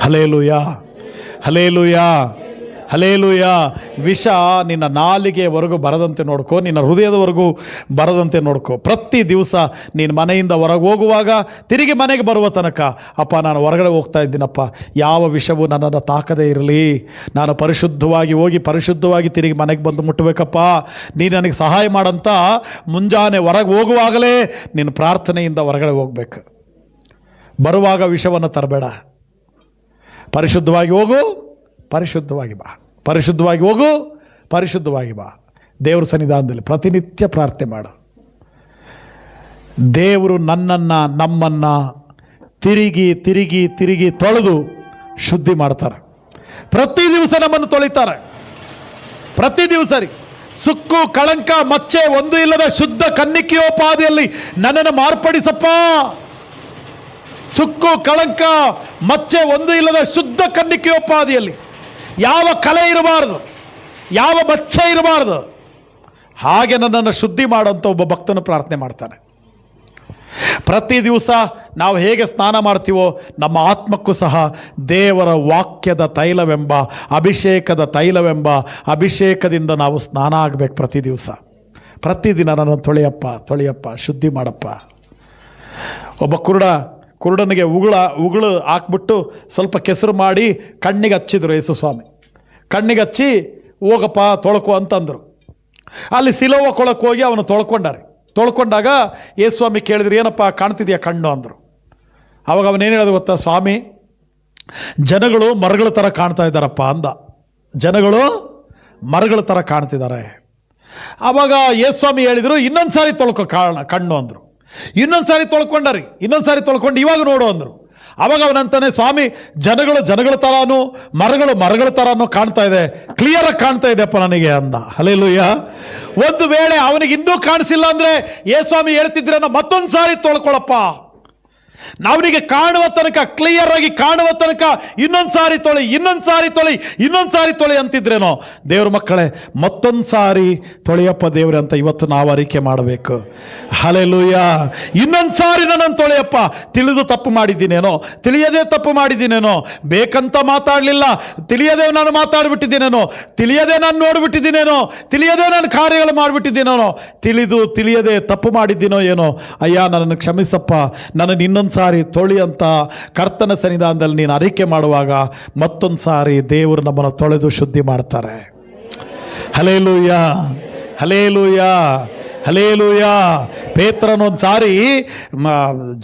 Hallelujah, hallelujah, hallelujah. ವಿಷ ನಿನ್ನ ನಾಲಿಗೆಯವರೆಗೂ ಬರದಂತೆ ನೋಡ್ಕೋ, ನಿನ್ನ ಹೃದಯದವರೆಗೂ ಬರದಂತೆ ನೋಡ್ಕೋ. ಪ್ರತಿ ದಿವಸ ನೀನು ಮನೆಯಿಂದ ಹೊರಗೆ ಹೋಗುವಾಗ, ತಿರುಗಿ ಮನೆಗೆ ಬರುವ ತನಕ, ಅಪ್ಪ ನಾನು ಹೊರಗಡೆ ಹೋಗ್ತಾ ಇದ್ದೀನಪ್ಪ, ಯಾವ ವಿಷವೂ ನನ್ನನ್ನು ತಾಕದೇ ಇರಲಿ, ನಾನು ಪರಿಶುದ್ಧವಾಗಿ ಹೋಗಿ ಪರಿಶುದ್ಧವಾಗಿ ತಿರುಗಿ ಮನೆಗೆ ಬಂದು ಮುಟ್ಟಬೇಕಪ್ಪ, ನೀನು ನನಗೆ ಸಹಾಯ ಮಾಡಂತ ಮುಂಜಾನೆ ಹೊರಗೆ ಹೋಗುವಾಗಲೇ ನಿನ್ನ ಪ್ರಾರ್ಥನೆಯಿಂದ ಹೊರಗಡೆ ಹೋಗ್ಬೇಕು. ಬರುವಾಗ ವಿಷವನ್ನು ತರಬೇಡ. ಪರಿಶುದ್ಧವಾಗಿ ಹೋಗು, ಪರಿಶುದ್ಧವಾಗಿ ಬಾ, ಪರಿಶುದ್ಧವಾಗಿ ಹೋಗು, ಪರಿಶುದ್ಧವಾಗಿ ಬಾ. ದೇವ್ರ ಸನ್ನಿಧಾನದಲ್ಲಿ ಪ್ರತಿನಿತ್ಯ ಪ್ರಾರ್ಥನೆ ಮಾಡು. ದೇವರು ನನ್ನನ್ನು ನಮ್ಮನ್ನು ತಿರುಗಿ ತಿರುಗಿ ತಿರುಗಿ ತೊಳೆದು ಶುದ್ಧಿ ಮಾಡ್ತಾರೆ. ಪ್ರತಿ ದಿವಸ ನಮ್ಮನ್ನು ತೊಳಿತಾರೆ. ಪ್ರತಿ ದಿವಸ ರೀ, ಸುಕ್ಕು ಕಳಂಕ ಮಚ್ಚೆ ಒಂದು ಇಲ್ಲದ ಶುದ್ಧ ಕನ್ನಿಕೆಯೋಪಾದಿಯಲ್ಲಿ ನನ್ನನ್ನು ಮಾರ್ಪಡಿಸಪ್ಪ. ಸುಕ್ಕು ಕಳಂಕ ಮಚ್ಚೆ ಒಂದು ಇಲ್ಲದ ಶುದ್ಧ ಕನ್ನಿಕೆಯೋಪಾದಿಯಲ್ಲಿ ಯಾವ ಕಲೆ ಇರಬಾರ್ದು, ಯಾವ ಮಚ್ಚೆ ಇರಬಾರ್ದು, ಹಾಗೆ ನನ್ನನ್ನು ಶುದ್ಧಿ ಮಾಡುವಂಥ ಒಬ್ಬ ಭಕ್ತನು ಪ್ರಾರ್ಥನೆ ಮಾಡ್ತಾನೆ. ಪ್ರತಿ ದಿವಸ ನಾವು ಹೇಗೆ ಸ್ನಾನ ಮಾಡ್ತೀವೋ ನಮ್ಮ ಆತ್ಮಕ್ಕೂ ಸಹ ದೇವರ ವಾಕ್ಯದ ತೈಲವೆಂಬ ಅಭಿಷೇಕದ ತೈಲವೆಂಬ ಅಭಿಷೇಕದಿಂದ ನಾವು ಸ್ನಾನ ಆಗಬೇಕು. ಪ್ರತಿ ದಿವಸ, ಪ್ರತಿದಿನ ನನ್ನನ್ನು ತೊಳೆಯಪ್ಪ, ತೊಳೆಯಪ್ಪ, ಶುದ್ಧಿ ಮಾಡಪ್ಪ. ಒಬ್ಬ ಕುರುಡನಿಗೆ ಉಗುಳು ಹಾಕ್ಬಿಟ್ಟು ಸ್ವಲ್ಪ ಕೆಸರು ಮಾಡಿ ಕಣ್ಣಿಗೆ ಹಚ್ಚಿದ್ರು ಯೇಸು ಸ್ವಾಮಿ. ಕಣ್ಣಿಗೆ ಹಚ್ಚಿ ಹೋಗಪ್ಪ ತೊಳ್ಕೊ ಅಂತಂದರು. ಅಲ್ಲಿ ಸಿಲೋವ ಕೊಳಕ್ಕೆ ಹೋಗಿ ಅವನು ತೊಳ್ಕೊಂಡಾಗ ಯೇಸು ಸ್ವಾಮಿ ಕೇಳಿದ್ರು, ಏನಪ್ಪ ಕಾಣ್ತಿದ್ಯಾ ಕಣ್ಣು ಅಂದರು. ಅವಾಗ ಅವನೇನು ಹೇಳೋದು ಗೊತ್ತಾ, ಸ್ವಾಮಿ ಜನಗಳು ಮರಗಳ ಥರ ಕಾಣ್ತಾ ಇದ್ದಾರಪ್ಪ ಅಂದ. ಜನಗಳು ಮರಗಳ ಥರ ಕಾಣ್ತಿದ್ದಾರೆ. ಆವಾಗ ಯೇಸು ಸ್ವಾಮಿ ಹೇಳಿದರು, ಇನ್ನೊಂದು ಸಾರಿ ತೊಳ್ಕೊ ಕಣ್ಣು ಅಂದರು. ಇನ್ನೊಂದು ಸಾರಿ ತೊಳ್ಕೊಂಡರಿ, ಇನ್ನೊಂದು ಸಾರಿ ತೊಳ್ಕೊಂಡು ಇವಾಗ ನೋಡು ಅಂದರು. ಅವಾಗ ಅವನಂತಾನೆ, ಸ್ವಾಮಿ ಜನಗಳ ಥರನೂ ಮರಗಳ ಥರನೂ ಕಾಣ್ತಾ ಇದೆ, ಕ್ಲಿಯರಾಗಿ ಕಾಣ್ತಾ ಇದೆಯಪ್ಪ ನನಗೆ ಅಂದ. ಹಲ್ಲೆಲೂಯಾ. ಒಂದು ವೇಳೆ ಅವನಿಗೆ ಇನ್ನೂ ಕಾಣಿಸಿಲ್ಲ ಅಂದರೆ ಯೇಸು ಸ್ವಾಮಿ ಹೇಳ್ತಿದ್ರೇನೋ, ಮತ್ತೊಂದು ಸಾರಿ ತೊಳ್ಕೊಳಪ್ಪ, ನಾವನಿಗೆ ಕಾಣುವ ತನಕ, ಕ್ಲಿಯರ್ ಆಗಿ ಕಾಣುವ ತನಕ ಇನ್ನೊಂದು ಸಾರಿ ತೊಳಿ, ಇನ್ನೊಂದು ಸಾರಿ ತೊಳಿ, ಇನ್ನೊಂದು ಸಾರಿ ತೊಳಿ ಅಂತಿದ್ರೇನೋ. ದೇವ್ರ ಮಕ್ಕಳೇ, ಮತ್ತೊಂದು ಸಾರಿ ತೊಳೆಯಪ್ಪ ದೇವ್ರೆ ಅಂತ ಇವತ್ತು ನಾವು ಅರಿಕೆ ಮಾಡಬೇಕು. ಹಲ್ಲೆಲೂಯಾ. ಇನ್ನೊಂದು ಸಾರಿ ನನ್ನನ್ನು ತೊಳೆಯಪ್ಪ. ತಿಳಿದು ತಪ್ಪು ಮಾಡಿದ್ದೀನೇನೋ, ತಿಳಿಯದೇ ತಪ್ಪು ಮಾಡಿದ್ದೀನೇನೋ, ಬೇಕಂತ ಮಾತಾಡಲಿಲ್ಲ, ತಿಳಿಯದೇ ನಾನು ಮಾತಾಡ್ಬಿಟ್ಟಿದ್ದೀನೇನೋ, ತಿಳಿಯದೇ ನಾನು ನೋಡ್ಬಿಟ್ಟಿದ್ದೀನೇನೋ, ತಿಳಿಯದೇ ನಾನು ಕಾರ್ಯಗಳು ಮಾಡಿಬಿಟ್ಟಿದ್ದೀನೇನೋ, ತಿಳಿಯದೇ ತಪ್ಪು ಮಾಡಿದ್ದೀನೋ ಏನೋ. ಅಯ್ಯ ನನ್ನನ್ನು ಕ್ಷಮಿಸಪ್ಪ, ನನ್ನನ್ನು ಇನ್ನೊಂದು ಸಾರಿ ತೊಳಿ ಅಂತ ಕರ್ತನ ಸನ್ನಿಧಾನದಲ್ಲಿ ನೀನು ಅರಿಕೆ ಮಾಡುವಾಗ ಮತ್ತೊಂದು ಸಾರಿ ದೇವರು ನಮ್ಮನ್ನು ತೊಳೆದು ಶುದ್ಧಿ ಮಾಡ್ತಾರೆ. Hallelujah, hallelujah, hallelujah. ಪೇತ್ರನೊಂದು ಸಾರಿ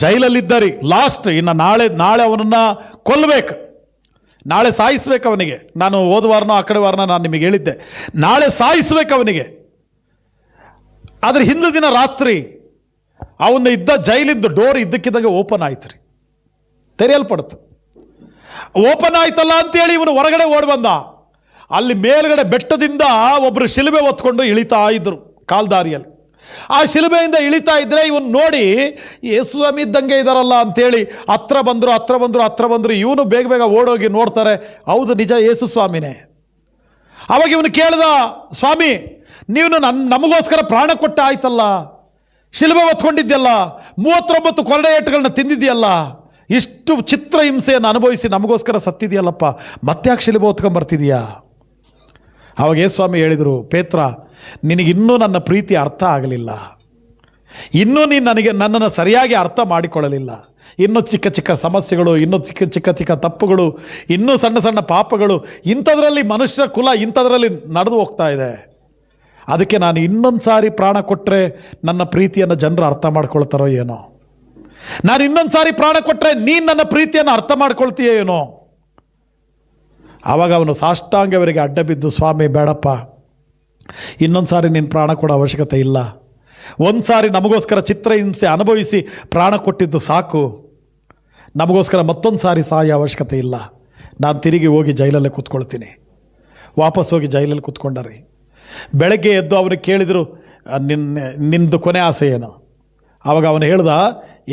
ಜೈಲಲ್ಲಿದ್ದರಿ, ಲಾಸ್ಟ್ ಇನ್ನು ನಾಳೆ ಅವನನ್ನು ಕೊಲ್ಲಬೇಕು, ನಾಳೆ ಸಾಯಿಸ್ಬೇಕು ಅವನಿಗೆ. ನಾನು ಹೋದ ವಾರನೋ ಆ ಕಡೆ ವಾರನ ನಾನು ನಿಮಗೆ ಹೇಳಿದ್ದೆ, ನಾಳೆ ಸಾಯಿಸ್ಬೇಕು ಅವನಿಗೆ. ಆದರೆ ಹಿಂದಿನ ದಿನ ರಾತ್ರಿ ಅವನ್ನ ಇದ್ದ ಜೈಲಿಂದ ಡೋರ್ ಇದ್ದಕ್ಕಿದ್ದಾಗ ಓಪನ್ ಆಯ್ತು ರೀ, ತೆರೆಯಲ್ಪಡ್ತು. ಓಪನ್ ಆಯ್ತಲ್ಲ ಅಂತೇಳಿ ಇವನು ಹೊರಗಡೆ ಓಡಿ ಬಂದ. ಅಲ್ಲಿ ಮೇಲ್ಗಡೆ ಬೆಟ್ಟದಿಂದ ಒಬ್ಬರು ಶಿಲುಬೆ ಹೊತ್ಕೊಂಡು ಇಳಿತಾ ಇದ್ರು ಕಾಲ್ದಾರಿಯಲ್ಲಿ. ಆ ಶಿಲುಬೆಯಿಂದ ಇಳಿತಾ ಇದ್ರೆ ಇವನು ನೋಡಿ ಯೇಸು ಸ್ವಾಮಿ ಇದ್ದಂಗೆ ಇದ್ದಾರಲ್ಲ ಅಂತೇಳಿ ಹತ್ರ ಬಂದರು. ಇವನು ಬೇಗ ಓಡೋಗಿ ನೋಡ್ತಾರೆ, ಹೌದು ನಿಜ ಯೇಸು ಸ್ವಾಮಿನೇ. ಅವಾಗ ಇವನು ಕೇಳ್ದ, ಸ್ವಾಮಿ ನೀವು ನಮಗೋಸ್ಕರ ಪ್ರಾಣ ಕೊಟ್ಟ ಆಯ್ತಲ್ಲ, ಶಿಲುಬೆ ಹೊತ್ಕೊಂಡಿದ್ಯಲ್ಲ, 39 ಕೊರಡೆ ಏಟುಗಳನ್ನ ತಿಂದಿದ್ಯಲ್ಲ, ಇಷ್ಟು ಚಿತ್ರ ಹಿಂಸೆಯನ್ನು ಅನುಭವಿಸಿ ನಮಗೋಸ್ಕರ ಸತ್ತಿದೆಯಲ್ಲಪ್ಪ, ಮತ್ತ್ಯಾಕೆ ಶಿಲುಬೆ ಹೊತ್ಕೊಂಡ್ಬರ್ತಿದೀಯಾ? ಅವಾಗ ಯೇಸು ಸ್ವಾಮಿ ಹೇಳಿದರು, ಪೇತ್ರ ನಿನಗಿನ್ನೂ ನನ್ನ ಪ್ರೀತಿ ಅರ್ಥ ಆಗಲಿಲ್ಲ, ಇನ್ನೂ ನೀನು ನನ್ನನ್ನು ಸರಿಯಾಗಿ ಅರ್ಥ ಮಾಡಿಕೊಳ್ಳಲಿಲ್ಲ. ಇನ್ನೂ ಚಿಕ್ಕ ಸಮಸ್ಯೆಗಳು, ಇನ್ನೂ ಚಿಕ್ಕ ತಪ್ಪುಗಳು, ಇನ್ನೂ ಸಣ್ಣ ಪಾಪಗಳು, ಇಂಥದ್ರಲ್ಲಿ ಮನುಷ್ಯ ಕುಲ ಇಂಥದ್ರಲ್ಲಿ ನಡೆದು ಹೋಗ್ತಾ ಇದೆ. ಅದಕ್ಕೆ ನಾನು ಇನ್ನೊಂದು ಸಾರಿ ಪ್ರಾಣ ಕೊಟ್ಟರೆ ನನ್ನ ಪ್ರೀತಿಯನ್ನು ಜನರು ಅರ್ಥ ಮಾಡ್ಕೊಳ್ತಾರೋ ಏನೋ, ನಾನು ಇನ್ನೊಂದು ಸಾರಿ ಪ್ರಾಣ ಕೊಟ್ಟರೆ ನೀನು ನನ್ನ ಪ್ರೀತಿಯನ್ನು ಅರ್ಥ ಮಾಡ್ಕೊಳ್ತೀಯ ಏನೋ. ಆವಾಗ ಅವನು ಸಾಷ್ಟಾಂಗವರಿಗೆ ಅಡ್ಡ ಬಿದ್ದು, ಸ್ವಾಮಿ ಬೇಡಪ್ಪ, ಇನ್ನೊಂದು ಸಾರಿ ನೀನು ಪ್ರಾಣ ಕೊಡೋ ಅವಶ್ಯಕತೆ ಇಲ್ಲ, ಒಂದು ಸಾರಿ ನಮಗೋಸ್ಕರ ಚಿತ್ರಹಿಂಸೆ ಅನುಭವಿಸಿ ಪ್ರಾಣ ಕೊಟ್ಟಿದ್ದು ಸಾಕು, ನಮಗೋಸ್ಕರ ಮತ್ತೊಂದು ಸಾರಿ ಸಾಯೋ ಅವಶ್ಯಕತೆ ಇಲ್ಲ, ನಾನು ತಿರುಗಿ ಹೋಗಿ ಜೈಲಲ್ಲೇ ಕೂತ್ಕೊಳ್ತೀನಿ. ವಾಪಸ್ ಹೋಗಿ ಜೈಲಲ್ಲಿ ಕೂತ್ಕೊಂಡಾರಿ. ಬೆಳಗ್ಗೆ ಎದ್ದು ಅವನಿಗೆ ಕೇಳಿದರು, ನಿನ್ನದು ಕೊನೆ ಆಸೆ ಏನು? ಆವಾಗ ಅವನು ಹೇಳ್ದ,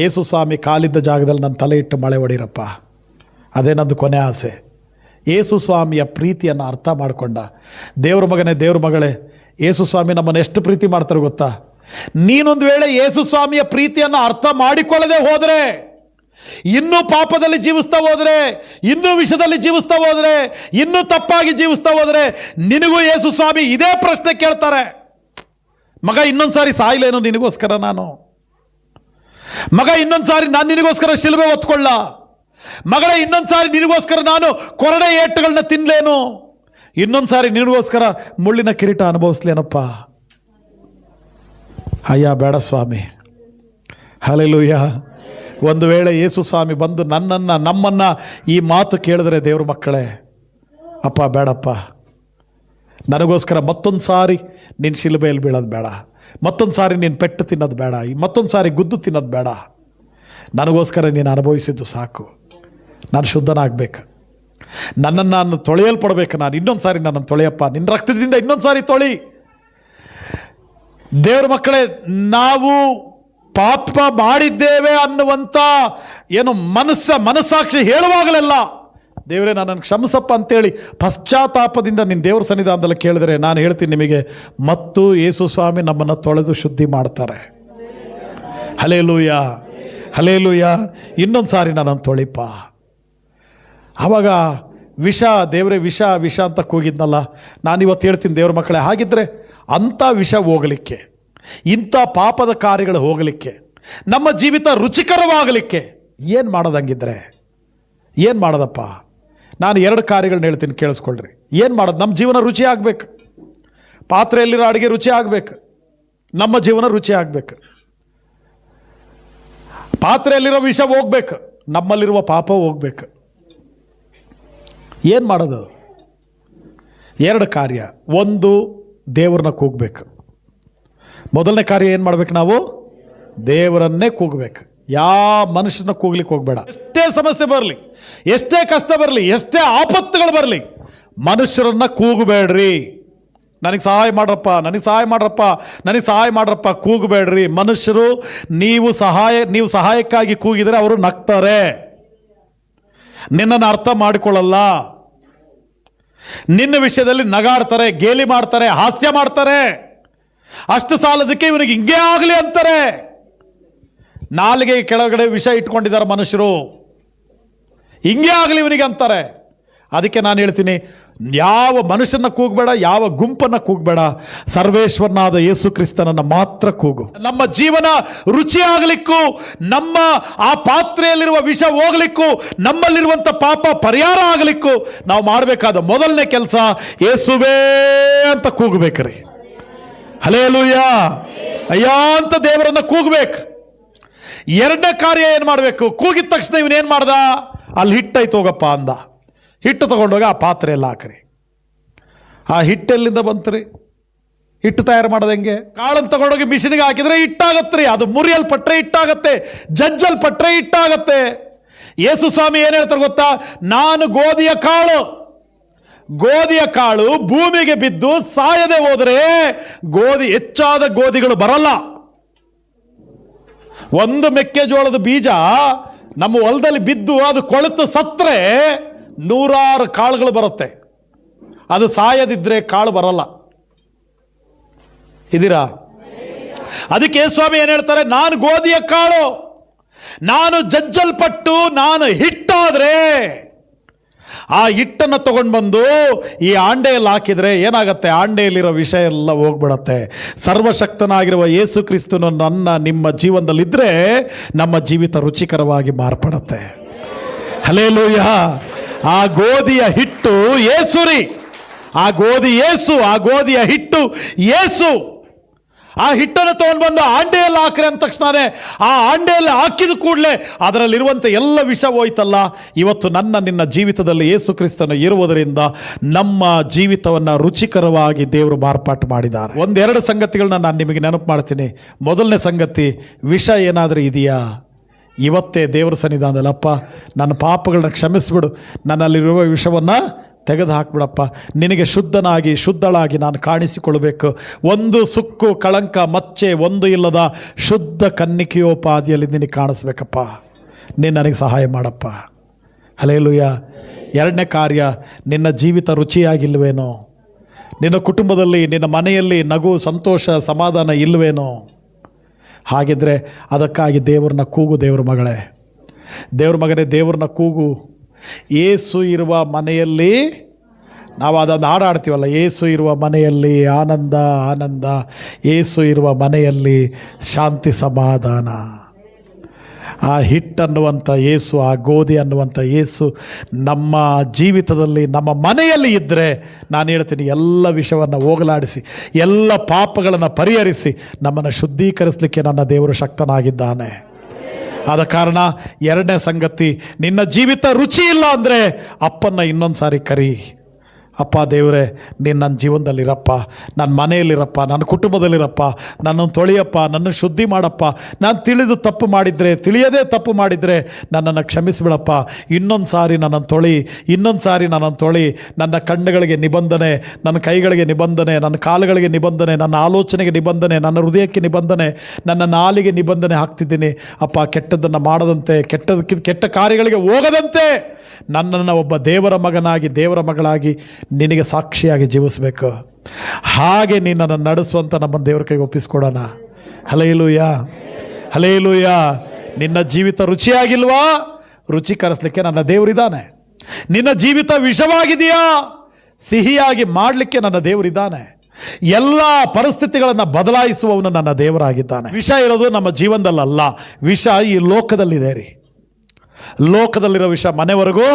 ಯೇಸು ಸ್ವಾಮಿ ಕಾಲಿದ್ದ ಜಾಗದಲ್ಲಿ ನನ್ನ ತಲೆ ಇಟ್ಟು ಮಳೆ ಹೊಡೀರಪ್ಪ, ಅದೇ ನಂದು ಕೊನೆ ಆಸೆ. ಯೇಸು ಸ್ವಾಮಿಯ ಪ್ರೀತಿಯನ್ನು ಅರ್ಥ ಮಾಡಿಕೊಂಡ. ದೇವ್ರ ಮಗನೇ, ದೇವ್ರ ಮಗಳೇ, ಯೇಸು ಸ್ವಾಮಿ ನಮ್ಮನ್ನು ಎಷ್ಟು ಪ್ರೀತಿ ಮಾಡ್ತಾರೆ ಗೊತ್ತಾ? ನೀನೊಂದು ವೇಳೆ ಯೇಸು ಸ್ವಾಮಿಯ ಪ್ರೀತಿಯನ್ನು ಅರ್ಥ ಮಾಡಿಕೊಳ್ಳದೆ ಹೋದರೆ, ಇನ್ನೂ ಪಾಪದಲ್ಲಿ ಜೀವಿಸ್ತಾ ಹೋದರೆ, ಇನ್ನೂ ವಿಷದಲ್ಲಿ ಜೀವಿಸ್ತಾ ಹೋದರೆ, ಇನ್ನೂ ತಪ್ಪಾಗಿ ಜೀವಿಸ್ತಾ ಹೋದರೆ, ನಿನಗೂ ಯೇಸು ಸ್ವಾಮಿ ಇದೇ ಪ್ರಶ್ನೆ ಕೇಳ್ತಾರೆ. ಮಗ, ಇನ್ನೊಂದು ಸಾರಿ ಸಾಯ್ಲೇನು ನಿನಗೋಸ್ಕರ ನಾನು? ಮಗ, ಇನ್ನೊಂದು ಸಾರಿ ನಾನು ನಿನಗೋಸ್ಕರ ಶಿಲುಬೆ ಹೊತ್ಕೊಳ್ಳ? ಮಗಳೇ, ಇನ್ನೊಂದು ಸಾರಿ ನಿನಗೋಸ್ಕರ ನಾನು ಕೊರಡೆ ಏಟುಗಳನ್ನ ತಿನ್ಲೇನು? ಇನ್ನೊಂದು ಸಾರಿ ನಿನಗೋಸ್ಕರ ಮುಳ್ಳಿನ ಕಿರೀಟ ಅನುಭವಿಸ್ಲೇನಪ್ಪ? ಅಯ್ಯ ಬೇಡ ಸ್ವಾಮಿ. ಹಲ್ಲೆಲೂಯಾ. ಒಂದು ವೇಳೆ ಯೇಸು ಸ್ವಾಮಿ ಬಂದು ನನ್ನನ್ನು, ನಮ್ಮನ್ನು ಈ ಮಾತು ಕೇಳಿದ್ರೆ, ದೇವ್ರ ಮಕ್ಕಳೇ, ಅಪ್ಪ ಬೇಡಪ್ಪ, ನನಗೋಸ್ಕರ ಮತ್ತೊಂದು ಸಾರಿ ನಿನ್ನ ಶಿಲುಬೆಯಲ್ಲಿ ಬೀಳೋದು ಬೇಡ, ಮತ್ತೊಂದು ಸಾರಿ ನೀನು ಪೆಟ್ಟು ತಿನ್ನೋದು ಬೇಡ, ಮತ್ತೊಂದು ಸಾರಿ ಗುದ್ದು ತಿನ್ನೋದು ಬೇಡ, ನನಗೋಸ್ಕರ ನೀನು ಅನುಭವಿಸಿದ್ದು ಸಾಕು. ನಾನು ಶುದ್ಧನಾಗಬೇಕು, ನನ್ನನ್ನು ನಾನು ತೊಳೆಯಲ್ಪಡಬೇಕು. ನಾನು ಇನ್ನೊಂದು ಸಾರಿ ನನ್ನನ್ನು ತೊಳೆಯಪ್ಪ, ನಿನ್ನ ರಕ್ತದಿಂದ ಇನ್ನೊಂದು ಸಾರಿ ತೊಳಿ. ದೇವ್ರ ಮಕ್ಕಳೇ, ನಾವು ಪಾಪ ಮಾಡಿದ್ದೇವೆ ಅನ್ನುವಂಥ ಏನು ಮನಸ್ಸಾಕ್ಷಿ ಹೇಳುವಾಗಲೆಲ್ಲ, ದೇವರೇ ನನ್ನನ್ನು ಕ್ಷಮಿಸಪ್ಪ ಅಂತೇಳಿ ಪಶ್ಚಾತ್ತಾಪದಿಂದ ನಿನ್ನ ದೇವ್ರ ಸನ್ನಿಧಾನದಲ್ಲಿ ಕೇಳಿದರೆ, ನಾನು ಹೇಳ್ತೀನಿ ನಿಮಗೆ, ಮತ್ತು ಯೇಸು ಸ್ವಾಮಿ ನಮ್ಮನ್ನು ತೊಳೆದು ಶುದ್ಧಿ ಮಾಡ್ತಾರೆ. Hallelujah, hallelujah. ಇನ್ನೊಂದು ಸಾರಿ ನನ್ನನ್ನು ತೊಳಿಪ್ಪ. ಆವಾಗ ವಿಷ, ದೇವರೇ ವಿಷ ವಿಷ ಅಂತ ಕೂಗಿದ್ನಲ್ಲ, ನಾನಿವತ್ತು ಹೇಳ್ತೀನಿ ದೇವ್ರ ಮಕ್ಕಳೇ, ಹಾಗಿದ್ದರೆ ಅಂಥ ವಿಷ ಹೋಗಲಿಕ್ಕೆ, ಇಂಥ ಪಾಪದ ಕಾರ್ಯಗಳು ಹೋಗಲಿಕ್ಕೆ, ನಮ್ಮ ಜೀವಿತ ರುಚಿಕರವಾಗಲಿಕ್ಕೆ ಏನು ಮಾಡೋದಂಗಿದ್ರೆ? ಏನು ಮಾಡೋದಪ್ಪ? ನಾನು 2 ಕಾರ್ಯಗಳನ್ನ ಹೇಳ್ತೀನಿ, ಕೇಳಿಸ್ಕೊಳ್ರಿ. ಏನು ಮಾಡೋದು? ನಮ್ಮ ಜೀವನ ರುಚಿ ಆಗಬೇಕು. ಪಾತ್ರೆಯಲ್ಲಿರೋ ಅಡುಗೆ ರುಚಿ ಆಗಬೇಕು, ನಮ್ಮ ಜೀವನ ರುಚಿ ಆಗಬೇಕು. ಪಾತ್ರೆಯಲ್ಲಿರೋ ವಿಷ ಹೋಗ್ಬೇಕು, ನಮ್ಮಲ್ಲಿರುವ ಪಾಪ ಹೋಗ್ಬೇಕು. ಏನು ಮಾಡೋದು? 2 ಕಾರ್ಯ. ಒಂದು, ದೇವ್ರನ್ನ ಕೂಗಬೇಕು. ಮೊದಲನೇ ಕಾರ್ಯ ಏನು ಮಾಡ್ಬೇಕು? ನಾವು ದೇವರನ್ನೇ ಕೂಗಬೇಕು. ಯಾವ ಮನುಷ್ಯನ ಕೂಗ್ಲಿಕ್ಕೆ ಹೋಗಬೇಡ. ಎಷ್ಟೇ ಸಮಸ್ಯೆ ಬರಲಿ, ಎಷ್ಟೇ ಕಷ್ಟ ಬರಲಿ, ಎಷ್ಟೇ ಆಪತ್ತುಗಳು ಬರಲಿ, ಮನುಷ್ಯರನ್ನ ಕೂಗಬೇಡ್ರಿ. ನನಗೆ ಸಹಾಯ ಮಾಡ್ರಪ್ಪ, ನನಗೆ ಸಹಾಯ ಮಾಡ್ರಪ್ಪ, ನನಗೆ ಸಹಾಯ ಮಾಡ್ರಪ್ಪ, ಕೂಗಬೇಡ್ರಿ. ಮನುಷ್ಯರು ನೀವು ಸಹಾಯಕ್ಕಾಗಿ ಕೂಗಿದರೆ ಅವರು ನಗ್ತಾರೆ, ನಿನ್ನನ್ನು ಅರ್ಥ ಮಾಡಿಕೊಳ್ಳಲ್ಲ, ನಿನ್ನ ವಿಷಯದಲ್ಲಿ ನಗಾಡ್ತಾರೆ, ಗೇಲಿ ಮಾಡ್ತಾರೆ, ಹಾಸ್ಯ ಮಾಡ್ತಾರೆ. ಅಷ್ಟು ಸಾಲದಕ್ಕೆ ಇವನಿಗೆ ಹಿಂಗೆ ಆಗಲಿ ಅಂತಾರೆ. ನಾಲಿಗೆ ಕೆಳಗಡೆ ವಿಷ ಇಟ್ಕೊಂಡಿದ್ದಾರೆ ಮನುಷ್ಯರು, ಹಿಂಗೆ ಆಗಲಿ ಇವನಿಗೆ ಅಂತಾರೆ. ಅದಕ್ಕೆ ನಾನು ಹೇಳ್ತೀನಿ, ಯಾವ ಮನುಷ್ಯನ ಕೂಗಬೇಡ, ಯಾವ ಗುಂಪನ್ನು ಕೂಗಬೇಡ, ಸರ್ವೇಶ್ವರನಾದ ಯೇಸು ಕ್ರಿಸ್ತನನ್ನು ಮಾತ್ರ ಕೂಗು. ನಮ್ಮ ಜೀವನ ರುಚಿಯಾಗಲಿಕ್ಕೂ, ನಮ್ಮ ಆ ಪಾತ್ರೆಯಲ್ಲಿರುವ ವಿಷ ಹೋಗ್ಲಿಕ್ಕೂ, ನಮ್ಮಲ್ಲಿರುವಂಥ ಪಾಪ ಪರಿಹಾರ ಆಗಲಿಕ್ಕೂ ನಾವು ಮಾಡಬೇಕಾದ ಮೊದಲನೇ ಕೆಲಸ ಯೇಸುವೇ ಅಂತ ಕೂಗಬೇಕ್ರಿ. ಹಲ್ಲೆಲೂಯಾ, ಅಯ್ಯ ಅಂತ ದೇವರನ್ನ ಕೂಗಬೇಕು. 2ನೇ ಕಾರ್ಯ ಏನು ಮಾಡಬೇಕು? ಕೂಗಿದ ತಕ್ಷಣ ಇವನೇನು ಮಾಡ್ದ? ಅಲ್ಲಿ ಹಿಟ್ಟೈತೆ ಹೋಗಪ್ಪ ಅಂದ. ಹಿಟ್ಟು ತೊಗೊಂಡೋಗಿ ಆ ಪಾತ್ರೆಯಲ್ಲಿ ಹಾಕ್ರಿ. ಆ ಹಿಟ್ಟೆಲ್ಲಿಂದ ಬಂತ್ರಿ? ಹಿಟ್ಟು ತಯಾರು ಮಾಡೋದು ಹೆಂಗೆ? ಕಾಳನ್ನು ತಗೊಂಡೋಗಿ ಮಿಷಿನ್ಗೆ ಹಾಕಿದರೆ ಹಿಟ್ಟಾಗತ್ರಿ. ಅದು ಮುರಿಯಲ್ಪಟ್ರೆ ಹಿಟ್ಟಾಗತ್ತೆ, ಜಜ್ಜಲ್ಪಟ್ರೆ ಹಿಟ್ಟಾಗತ್ತೆ. ಯೇಸು ಸ್ವಾಮಿ ಏನು ಹೇಳ್ತಾರೆ ಗೊತ್ತಾ? ನಾನು ಗೋಧಿಯ ಕಾಳು ಭೂಮಿಗೆ ಬಿದ್ದು ಸಾಯದೆ ಹೋದರೆ ಹೆಚ್ಚಾದ ಗೋಧಿಗಳು ಬರಲ್ಲ. ಒಂದು ಮೆಕ್ಕೆಜೋಳದ ಬೀಜ ನಮ್ಮ ಹೊಲದಲ್ಲಿ ಬಿದ್ದು ಅದು ಕೊಳೆತು ಸತ್ತರೆ 100 ಕಾಳುಗಳು ಬರುತ್ತೆ. ಅದು ಸಾಯದಿದ್ರೆ ಕಾಳು ಬರಲ್ಲ. ಇದೀರಾ? ಅದಕ್ಕೆ ಸ್ವಾಮಿ ಏನು ಹೇಳ್ತಾರೆ? ನಾನು ಗೋಧಿಯ ಕಾಳು, ನಾನು ಜಜ್ಜಲ್ಪಟ್ಟು ನಾನು ಹಿಟ್ಟಾದ್ರೆ ಆ ಹಿಟ್ಟನ್ನು ತಗೊಂಡು ಬಂದು ಈ ಆಂಡೆಯಲ್ಲಿ ಹಾಕಿದರೆ ಏನಾಗುತ್ತೆ? ಆಂಡೆಯಲ್ಲಿರೋ ವಿಷ ಎಲ್ಲ ಹೋಗ್ಬಿಡತ್ತೆ. ಸರ್ವಶಕ್ತನಾಗಿರುವ ಯೇಸು ಕ್ರಿಸ್ತನು ನಿಮ್ಮ ಜೀವನದಲ್ಲಿದ್ದರೆ ನಮ್ಮ ಜೀವಿತ ರುಚಿಕರವಾಗಿ ಮಾರ್ಪಡುತ್ತೆ. ಹಲ್ಲೆಲೂಯಾ. ಆ ಗೋಧಿಯ ಹಿಟ್ಟು ಯೇಸುರಿ, ಆ ಗೋಧಿಯ ಹಿಟ್ಟು ಯೇಸು. ಆ ಹಿಟ್ಟನ್ನು ತಗೊಂಡು ಬಂದು ಆಂಡೆಯಲ್ಲಿ ಹಾಕ್ರೆ ಅಂದ ತಕ್ಷಣ ಆ ಆಂಡೆಯಲ್ಲಿ ಹಾಕಿದ ಕೂಡಲೇ ಅದರಲ್ಲಿರುವಂಥ ಎಲ್ಲ ವಿಷ ಹೋಯ್ತಲ್ಲ. ಇವತ್ತು ನಿನ್ನ ಜೀವಿತದಲ್ಲಿ ಯೇಸು ಕ್ರಿಸ್ತನು ಇರುವುದರಿಂದ ನಮ್ಮ ಜೀವಿತವನ್ನು ರುಚಿಕರವಾಗಿ ದೇವರು ಮಾರ್ಪಾಟು ಮಾಡಿದ್ದಾರೆ. 1-2 ಸಂಗತಿಗಳನ್ನ ನಾನು ನಿಮಗೆ ನೆನಪು ಮಾಡ್ತೀನಿ. ಮೊದಲನೇ ಸಂಗತಿ, ವಿಷ ಏನಾದರೂ ಇದೆಯಾ? ಇವತ್ತೇ ದೇವರ ಸನ್ನಿಧಾನದಲ್ಲಿ, ಅಪ್ಪ ನನ್ನ ಪಾಪಗಳನ್ನ ಕ್ಷಮಿಸಿಬಿಡು, ನನ್ನಲ್ಲಿರುವ ವಿಷವನ್ನು ತೆಗೆದು ಹಾಕ್ಬಿಡಪ್ಪ, ನಿನಗೆ ಶುದ್ಧಳಾಗಿ ನಾನು ಕಾಣಿಸಿಕೊಳ್ಬೇಕು. ಒಂದು ಸುಕ್ಕು ಕಳಂಕ ಮಚ್ಚೆ ಒಂದು ಇಲ್ಲದ ಶುದ್ಧ ಕನ್ನಿಕೆಯೋಪಾದಿಯಲ್ಲಿ ನಿನಗೆ ಕಾಣಿಸ್ಬೇಕಪ್ಪ. ನೀನು ನನಗೆ ಸಹಾಯ ಮಾಡಪ್ಪ. ಹಲ್ಲೆಲೂಯಾ. ಎರಡನೇ ಕಾರ್ಯ, ನಿನ್ನ ಜೀವಿತ ರುಚಿಯಾಗಿಲ್ವೇನೋ? ನಿನ್ನ ಕುಟುಂಬದಲ್ಲಿ, ನಿನ್ನ ಮನೆಯಲ್ಲಿ ನಗು, ಸಂತೋಷ, ಸಮಾಧಾನ ಇಲ್ವೇನೋ? ಹಾಗಿದ್ರೆ ಅದಕ್ಕಾಗಿ ದೇವ್ರನ್ನ ಕೂಗು. ದೇವ್ರ ಮಗಳೇ, ದೇವ್ರ ಮಗನೇ, ದೇವ್ರನ್ನ ಕೂಗು. ಯೇಸು ಇರುವ ಮನೆಯಲ್ಲಿ, ನಾವು ಅದನ್ನು ಹಾಡಾಡ್ತೀವಲ್ಲ, ಯೇಸು ಇರುವ ಮನೆಯಲ್ಲಿ ಆನಂದ ಆನಂದ, ಯೇಸು ಇರುವ ಮನೆಯಲ್ಲಿ ಶಾಂತಿ ಸಮಾಧಾನ. ಆ ಹಿಟ್ಟನ್ನುವಂಥ ಯೇಸು, ಆ ಗೋಧಿ ಅನ್ನುವಂಥ ಯೇಸು ನಮ್ಮ ಜೀವಿತದಲ್ಲಿ, ನಮ್ಮ ಮನೆಯಲ್ಲಿ ಇದ್ದರೆ, ನಾನು ಹೇಳ್ತೀನಿ, ಎಲ್ಲ ವಿಷಯವನ್ನು ಹೋಗಲಾಡಿಸಿ, ಎಲ್ಲ ಪಾಪಗಳನ್ನು ಪರಿಹರಿಸಿ ನಮ್ಮನ್ನು ಶುದ್ಧೀಕರಿಸಲಿಕ್ಕೆ ನನ್ನ ದೇವರು ಶಕ್ತನಾಗಿದ್ದಾನೆ. ಆದ ಕಾರಣ ಎರಡನೇ ಸಂಗತಿ, ನಿನ್ನ ಜೀವಿತ ರುಚಿ ಇಲ್ಲ ಅಂದರೆ ಅಪ್ಪನ್ನ ಇನ್ನೊಂದು ಸಾರಿ ಕರಿ. ಅಪ್ಪ ದೇವರೇ, ನೀನು ನನ್ನ ಜೀವನದಲ್ಲಿರಪ್ಪ, ನನ್ನ ಮನೆಯಲ್ಲಿರಪ್ಪ, ನನ್ನ ಕುಟುಂಬದಲ್ಲಿರಪ್ಪ, ನನ್ನನ್ನು ತೊಳೆಯಪ್ಪ, ನನ್ನನ್ನು ಶುದ್ಧಿ ಮಾಡಪ್ಪ. ನಾನು ತಿಳಿದು ತಪ್ಪು ಮಾಡಿದರೆ, ತಿಳಿಯದೇ ತಪ್ಪು ಮಾಡಿದರೆ ನನ್ನನ್ನು ಕ್ಷಮಿಸಿಬಿಡಪ್ಪ. ಇನ್ನೊಂದು ಸಾರಿ ನನ್ನನ್ನು ತೊಳಿ, ಇನ್ನೊಂದು ಸಾರಿ ನನ್ನನ್ನು ತೊಳಿ. ನನ್ನ ಕಣ್ಣುಗಳಿಗೆ ನಿಬಂಧನೆ, ನನ್ನ ಕೈಗಳಿಗೆ ನಿಬಂಧನೆ, ನನ್ನ ಕಾಲುಗಳಿಗೆ ನಿಬಂಧನೆ, ನನ್ನ ಆಲೋಚನೆಗೆ ನಿಬಂಧನೆ, ನನ್ನ ಹೃದಯಕ್ಕೆ ನಿಬಂಧನೆ, ನನ್ನ ನಾಲಿಗೆ ನಿಬಂಧನೆ ಹಾಕ್ತಿದ್ದೀನಿ ಅಪ್ಪ. ಕೆಟ್ಟದ್ದನ್ನು ಮಾಡದಂತೆ, ಕೆಟ್ಟ ಕಾರ್ಯಗಳಿಗೆ ಹೋಗದಂತೆ ನನ್ನನ್ನು ಒಬ್ಬ ದೇವರ ಮಗನಾಗಿ, ದೇವರ ಮಗಳಾಗಿ ನಿನಗೆ ಸಾಕ್ಷಿಯಾಗಿ ಜೀವಿಸಬೇಕು. ಹಾಗೆ ನಿನ್ನನ್ನು ನಡೆಸುವಂಥ ನಮ್ಮ ದೇವರ ಕೈಗೆ ಒಪ್ಪಿಸ್ಕೊಡೋಣ. Hallelujah, hallelujah. ನಿನ್ನ ಜೀವಿತ ರುಚಿಯಾಗಿಲ್ವಾ? ರುಚಿಕರಿಸಲಿಕ್ಕೆ ನನ್ನ ದೇವರಿದ್ದಾನೆ. ನಿನ್ನ ಜೀವಿತ ವಿಷವಾಗಿದೆಯಾ? ಸಿಹಿಯಾಗಿ ಮಾಡಲಿಕ್ಕೆ ನನ್ನ ದೇವರಿದ್ದಾನೆ. ಎಲ್ಲ ಪರಿಸ್ಥಿತಿಗಳನ್ನು ಬದಲಾಯಿಸುವವನು ನನ್ನ ದೇವರಾಗಿದ್ದಾನೆ. ವಿಷ ಇರೋದು ನಮ್ಮ ಜೀವನದಲ್ಲ, ವಿಷ ಈ ಲೋಕದಲ್ಲಿದೆ ರೀ. ಲೋಕದಲ್ಲಿರೋ ವಿಷ ಮನೆವರೆಗೂ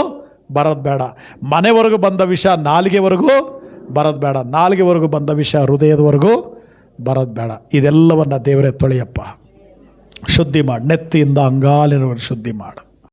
ಬರೋದು ಬೇಡ. ಮನೆವರೆಗೂ ಬಂದ ವಿಷ ನಾಲಿಗೆವರೆಗೂ ಬರೋದು ಬೇಡ. ನಾಲಿಗೆವರೆಗೂ ಬಂದ ವಿಷ ಹೃದಯದವರೆಗೂ ಬರೋದು ಬೇಡ. ಇದೆಲ್ಲವನ್ನು ದೇವರೇ ತೊಳೆಯಪ್ಪ, ಶುದ್ಧಿ ಮಾಡು. ನೆತ್ತಿಯಿಂದ ಅಂಗಾಲಿನವರೆಗೂ ಶುದ್ಧಿ ಮಾಡು.